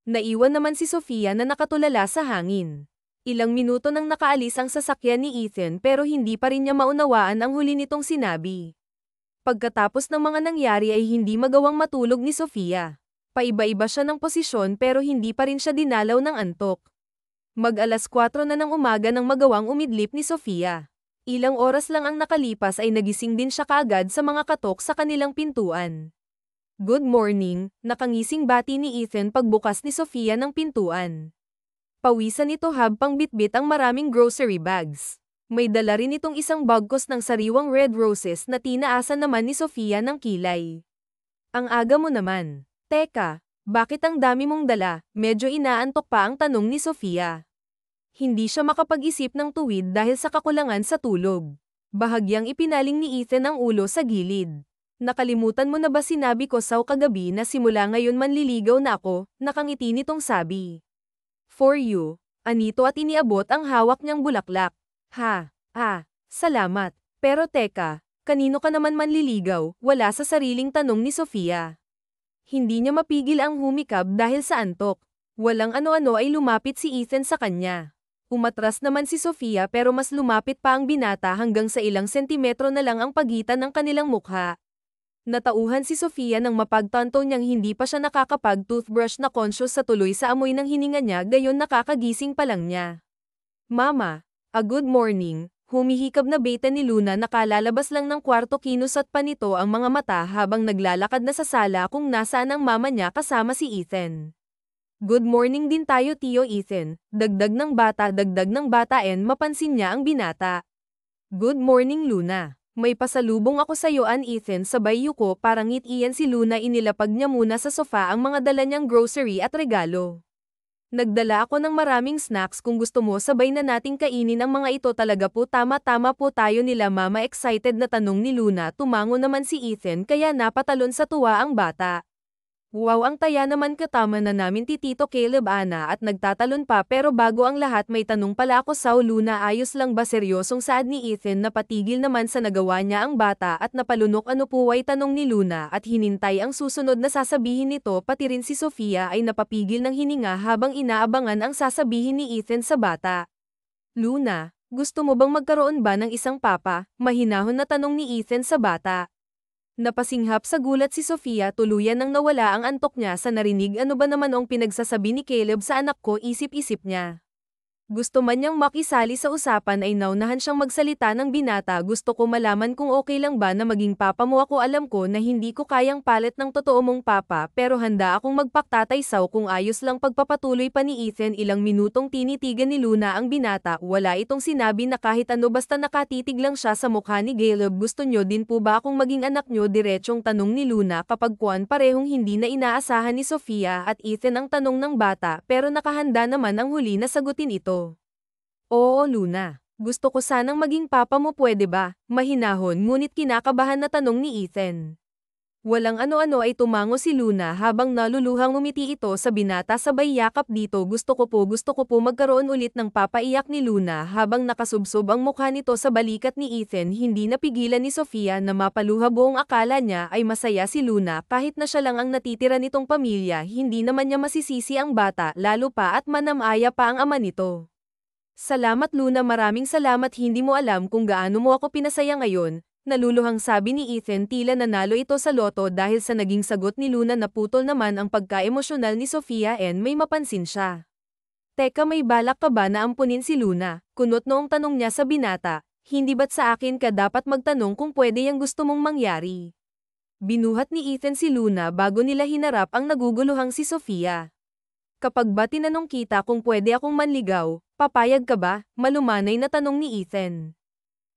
Naiwan naman si Sofia na nakatulala sa hangin. Ilang minuto nang nakaalis ang sasakyan ni Ethan pero hindi pa rin niya maunawaan ang huli nitong sinabi. Pagkatapos ng mga nangyari ay hindi magawang matulog ni Sofia. Paiba-iba siya ng posisyon pero hindi pa rin siya dinalaw ng antok. Mag-alas 4 na ng umaga nang magawang umidlip ni Sofia. Ilang oras lang ang nakalipas ay nagising din siya kaagad sa mga katok sa kanilang pintuan. Good morning, nakangising bati ni Ethan pagbukas ni Sofia ng pintuan. Pawisan nito habang bitbit ang maraming grocery bags. May dala rin itong isang bagkos ng sariwang red roses na tinaasan naman ni Sofia ng kilay. Ang aga mo naman. Teka, bakit ang dami mong dala? Medyo inaantok pa ang tanong ni Sofia. Hindi siya makapag-isip ng tuwid dahil sa kakulangan sa tulog. Bahagyang ipinaling ni Ethan ang ulo sa gilid. Nakalimutan mo na ba sinabi ko sa kagabi na simula ngayon manliligaw na ako? Nakangiti nitong sabi. For you, anito at iniabot ang hawak niyang bulaklak. Salamat. Pero teka, kanino ka naman manliligaw? Wala sa sariling tanong ni Sofia. Hindi niya mapigil ang humikab dahil sa antok. Walang ano-ano ay lumapit si Ethan sa kanya. Umatras naman si Sofia pero mas lumapit pa ang binata hanggang sa ilang sentimetro na lang ang pagitan ng kanilang mukha. Natauhan si Sofia nang mapagtanto niyang hindi pa siya nakakapag-toothbrush na conscious sa tuloy sa amoy ng hininga niya gayon nakakagising pa lang niya. Mama, good morning, humihikab na beta ni Luna nakalalabas lang ng kwarto kinusat pa nito ang mga mata habang naglalakad na sa sala kung nasaan ang mama niya kasama si Ethan. Good morning din tayo Tio Ethan, dagdag ng bata mapansin niya ang binata. Good morning Luna. May pasalubong ako sa iyo Ethan sabay yuko parang ngit-iyan si Luna inilapag niya muna sa sofa ang mga dala niyang grocery at regalo. Nagdala ako ng maraming snacks kung gusto mo sabay na nating kainin ang mga ito talaga po tama-tama po tayo nila mama excited na tanong ni Luna tumango naman si Ethan kaya napatalon sa tuwa ang bata. Wow ang taya naman katama na namin Tito Caleb Ana at nagtatalon pa pero bago ang lahat may tanong pala ako sa Luna ayos lang ba seryosong saad ni Ethan na patigil naman sa nagawa niya ang bata at napalunok ano po ay tanong ni Luna at hinintay ang susunod na sasabihin nito pati rin si Sofia ay napapigil ng hininga habang inaabangan ang sasabihin ni Ethan sa bata. Luna, gusto mo bang magkaroon ba ng isang papa? Mahinahon na tanong ni Ethan sa bata. Napasinghap sa gulat si Sofia tuluyan nang nawala ang antok niya sa narinig ano ba naman ang pinagsasabi ni Caleb sa anak ko isip-isip niya. Gusto man niyang makisali sa usapan ay naunahan siyang magsalita ng binata. Gusto ko malaman kung okay lang ba na maging papa mo ako. Alam ko na hindi ko kayang palit ng totoo mong papa pero handa akong magpaktataysaw kung ayos lang. Pagpapatuloy pa ni Ethan. Ilang minutong tinitigan ni Luna ang binata. Wala itong sinabi na kahit ano basta nakatitig lang siya sa mukha ni Caleb. Gusto niyo din po ba akong maging anak niyo? Diretsong tanong ni Luna kapag kuwan parehong hindi na inaasahan ni Sofia at Ethan ang tanong ng bata pero nakahanda naman ang huli na sagutin ito. Oo Luna, gusto ko sanang maging papa mo pwede ba? Mahinahon ngunit kinakabahan na tanong ni Ethan. Walang ano-ano ay tumango si Luna habang naluluhang umiti ito sa binata sabay yakap dito. Gusto ko po magkaroon ulit ng papaiyak ni Luna habang nakasubsob ang mukha nito sa balikat ni Ethan. Hindi napigilan ni Sofia na mapaluha. Buong akala niya ay masaya si Luna kahit na siya lang ang natitira nitong pamilya. Hindi naman niya masisisi ang bata lalo pa at manamaya pa ang ama nito. Salamat Luna, maraming salamat. Hindi mo alam kung gaano mo ako pinasaya ngayon, naluluhang sabi ni Ethan. Tila nanalo ito sa loto dahil sa naging sagot ni Luna. Naputol naman ang pagka-emosyonal ni Sofia and may mapansin siya. Teka, may balak ka ba na ampunin si Luna? Kunot noong tanong niya sa binata. Hindi ba't sa akin ka dapat magtanong kung pwede yang gusto mong mangyari? Binuhat ni Ethan si Luna bago nila hinarap ang naguguluhang si Sofia. Kapag ba tinanong kita kung pwede akong manligaw, papayag ka ba? Malumanay na tanong ni Ethan.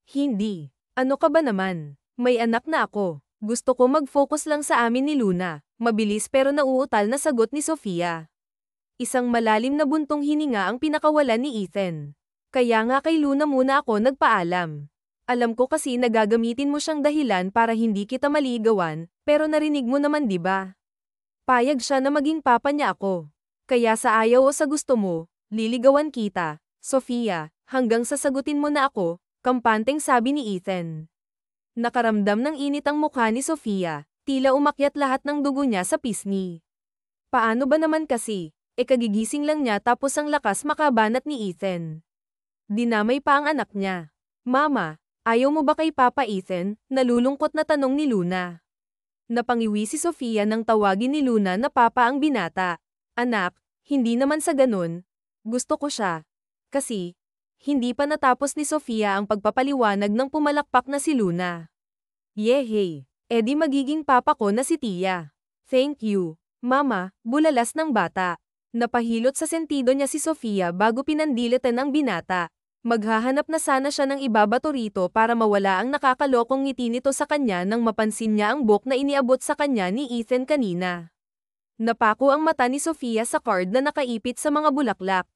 Hindi. Ano ka ba naman? May anak na ako. Gusto ko mag-focus lang sa amin ni Luna. Mabilis pero nauutal na sagot ni Sofia. Isang malalim na buntong hininga ang pinakawalan ni Ethan. Kaya nga kay Luna muna ako nagpaalam. Alam ko kasi nagagamitin mo siyang dahilan para hindi kita maligawan, pero narinig mo naman 'di ba? Payag siya na maging papa niya ako. Kaya sa ayaw o sa gusto mo, liligawan kita, Sofia, hanggang sasagutin mo na ako, kampanteng sabi ni Ethan. Nakaramdam ng init ang mukha ni Sofia, tila umakyat lahat ng dugo niya sa pisngi. Paano ba naman kasi, kagigising lang niya tapos ang lakas makabanat ni Ethan. Dinamay pa ang anak niya. Mama, ayaw mo ba kay Papa Ethan? Nalulungkot na tanong ni Luna. Napangiwi si Sofia nang tawagin ni Luna na papa ang binata. Anak, hindi naman sa ganun. Gusto ko siya. Kasi, hindi pa natapos ni Sofia ang pagpapaliwanag nang pumalakpak na si Luna. Yehey, edi magiging papa ko na si Tia. Thank you, Mama, bulalas ng bata. Napahilot sa sentido niya si Sofia bago pinandilitan ang binata. Maghahanap na sana siya ng ibabato rito para mawala ang nakakalokong ngiti nito sa kanya nang mapansin niya ang book na iniabot sa kanya ni Ethan kanina. Napako ang mata ni Sofia sa card na nakaipit sa mga bulaklak.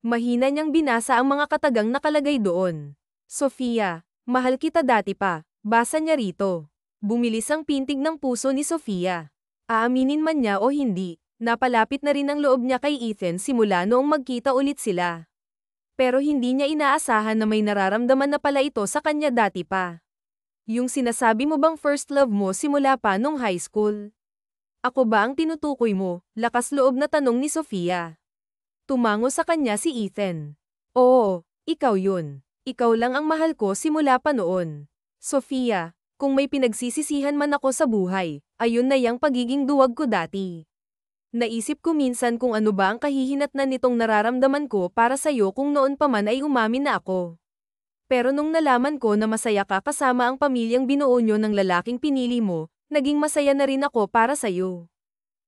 Mahina niyang binasa ang mga katagang nakalagay doon. Sofia, mahal kita dati pa. Basa niya rito. Bumilis ang pintig ng puso ni Sofia. Aaminin man niya o hindi, napalapit na rin ang loob niya kay Ethan simula noong magkita ulit sila. Pero hindi niya inaasahan na may nararamdaman na pala ito sa kanya dati pa. Yung sinasabi mo bang first love mo simula pa nung high school? Ako ba ang tinutukoy mo? Lakas loob na tanong ni Sofia. Tumango sa kanya si Ethan. Oo, ikaw yun. Ikaw lang ang mahal ko simula pa noon. Sofia, kung may pinagsisisihan man ako sa buhay, ayun na yang pagiging duwag ko dati. Naisip ko minsan kung ano ba ang kahihinatnan nitong nararamdaman ko para sa'yo kung noon pa man ay umamin na ako. Pero nung nalaman ko na masaya ka kasama ang pamilyang binuo nyo ng lalaking pinili mo, naging masaya na rin ako para sa'yo.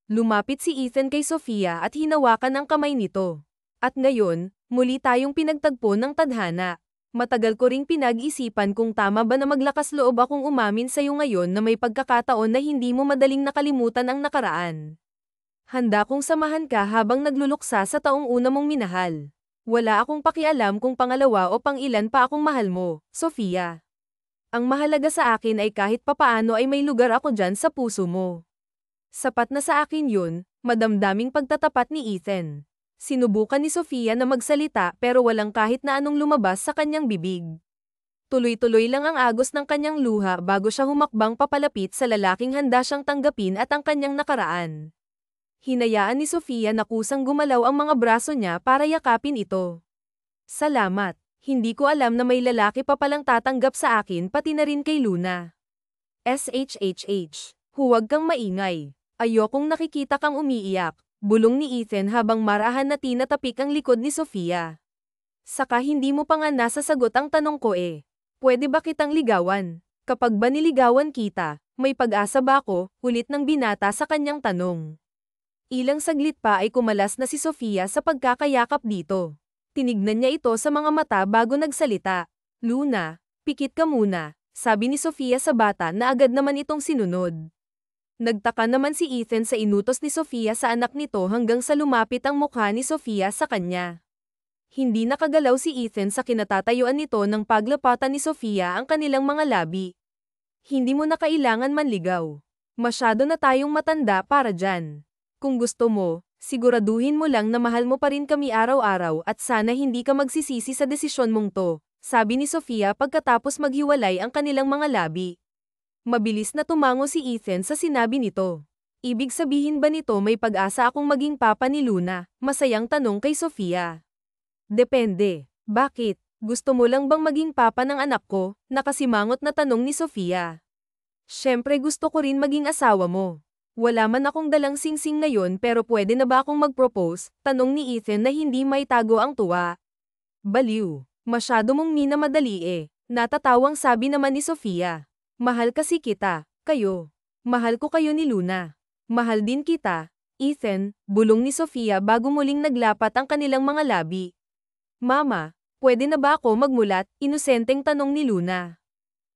Lumapit si Ethan kay Sofia at hinawakan ang kamay nito. At ngayon, muli tayong pinagtagpo ng tadhana. Matagal ko ring pinag-isipan kung tama ba na maglakas loob akong umamin sa'yo ngayon na may pagkakataon na hindi mo madaling nakalimutan ang nakaraan. Handa kong samahan ka habang nagluluksa sa taong una mong minahal. Wala akong pakialam kung pangalawa o pang-ilan pa akong mahal mo, Sofia. Ang mahalaga sa akin ay kahit papaano ay may lugar ako dyan sa puso mo. Sapat na sa akin yun, madamdaming pagtatapat ni Ethan. Sinubukan ni Sofia na magsalita pero walang kahit na anong lumabas sa kanyang bibig. Tuloy-tuloy lang ang agos ng kanyang luha bago siya humakbang papalapit sa lalaking handa siyang tanggapin at ang kanyang nakaraan. Hinayaan ni Sofia na kusang gumalaw ang mga braso niya para yakapin ito. Salamat. Hindi ko alam na may lalaki pa palang tatanggap sa akin pati na rin kay Luna. SHHH. Huwag kang maingay. Ayokong nakikita kang umiiyak. Bulong ni Ethan habang marahan na tinatapik ang likod ni Sofia. Saka hindi mo pa nga nasasagot ang tanong ko eh. Pwede ba kitang ligawan? Kapag ba niligawan kita, may pag-asa ba ako? Ulit ng binata sa kanyang tanong. Ilang saglit pa ay kumalas na si Sofia sa pagkakayakap dito. Tinignan niya ito sa mga mata bago nagsalita. Luna, pikit ka muna, sabi ni Sofia sa bata na agad naman itong sinunod. Nagtaka naman si Ethan sa inutos ni Sofia sa anak nito hanggang sa lumapit ang mukha ni Sofia sa kanya. Hindi nakagalaw si Ethan sa kinatatayuan nito nang paglapatan ni Sofia ang kanilang mga labi. Hindi mo na kailangan manligaw. Masyado na tayong matanda para dyan. Kung gusto mo, siguraduhin mo lang na mahal mo pa rin kami araw-araw at sana hindi ka magsisisi sa desisyon mong to, sabi ni Sofia pagkatapos maghiwalay ang kanilang mga labi. Mabilis na tumango si Ethan sa sinabi nito. Ibig sabihin ba nito may pag-asa akong maging papa ni Luna? Masayang tanong kay Sofia. Depende. Bakit? Gusto mo lang bang maging papa ng anak ko? Nakasimangot na tanong ni Sofia. Siyempre gusto ko rin maging asawa mo. Wala man akong dalang singsing ngayon pero pwede na ba akong mag-propose? Tanong ni Ethan na hindi maitago ang tuwa. Baliw. Masyado mong minamadali eh. Natatawang sabi naman ni Sofia. Mahal kasi kita, kayo. Mahal ko kayo ni Luna. Mahal din kita, Ethan, bulong ni Sofia bago muling naglapat ang kanilang mga labi. Mama, pwede na ba ako magmulat? Inosenteng tanong ni Luna.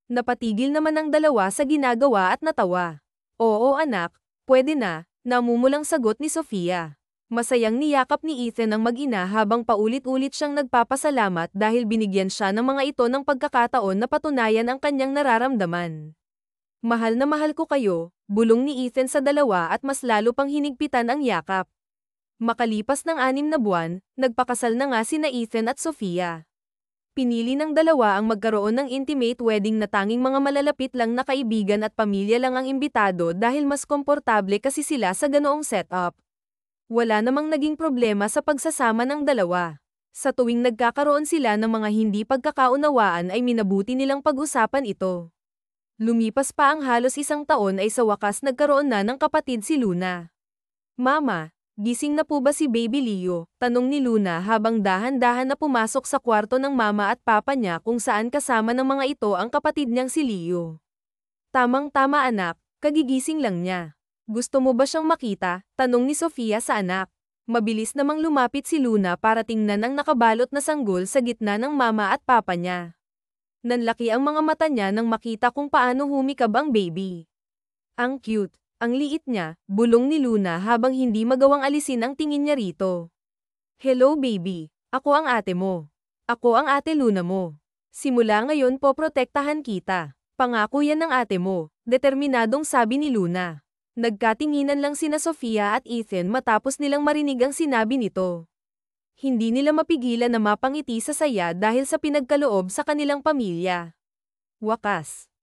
Napatigil naman ang dalawa sa ginagawa at natawa. Oo anak, pwede na, namumulang sagot ni Sofia. Masayang niyakap ni Ethan ang mag-ina habang paulit-ulit siyang nagpapasalamat dahil binigyan siya ng mga ito ng pagkakataon na patunayan ang kanyang nararamdaman. Mahal na mahal ko kayo, bulong ni Ethan sa dalawa at mas lalo pang hinigpitan ang yakap. Makalipas ng 6 na buwan, nagpakasal na nga sina Ethan at Sofia. Pinili ng dalawa ang magkaroon ng intimate wedding na tanging mga malalapit lang na kaibigan at pamilya lang ang imbitado dahil mas komportable kasi sila sa ganoong setup. Wala namang naging problema sa pagsasama ng dalawa. Sa tuwing nagkakaroon sila ng mga hindi pagkakaunawaan ay minabuti nilang pag-usapan ito. Lumipas pa ang halos 1 taon ay sa wakas nagkaroon na ng kapatid si Luna. Mama, gising na po ba si Baby Leo? Tanong ni Luna habang dahan-dahan na pumasok sa kwarto ng mama at papa niya kung saan kasama ng mga ito ang kapatid niyang si Leo. Tamang-tama anak, kagigising lang niya. Gusto mo ba siyang makita? Tanong ni Sofia sa anak. Mabilis namang lumapit si Luna para tingnan ang nakabalot na sanggol sa gitna ng mama at papa niya. Nanlaki ang mga mata niya nang makita kung paano humikab ang baby. Ang cute, ang liit niya, bulong ni Luna habang hindi magawang alisin ang tingin niya rito. Hello baby, ako ang ate mo. Ako ang ate Luna mo. Simula ngayon po protektahan kita. Pangako yan ng ate mo, determinadong sabi ni Luna. Nagkatinginan lang sina Sofia at Ethan matapos nilang marinig ang sinabi nito. Hindi nila mapigilan na mapangiti sa saya dahil sa pinagkaloob sa kanilang pamilya. Wakas.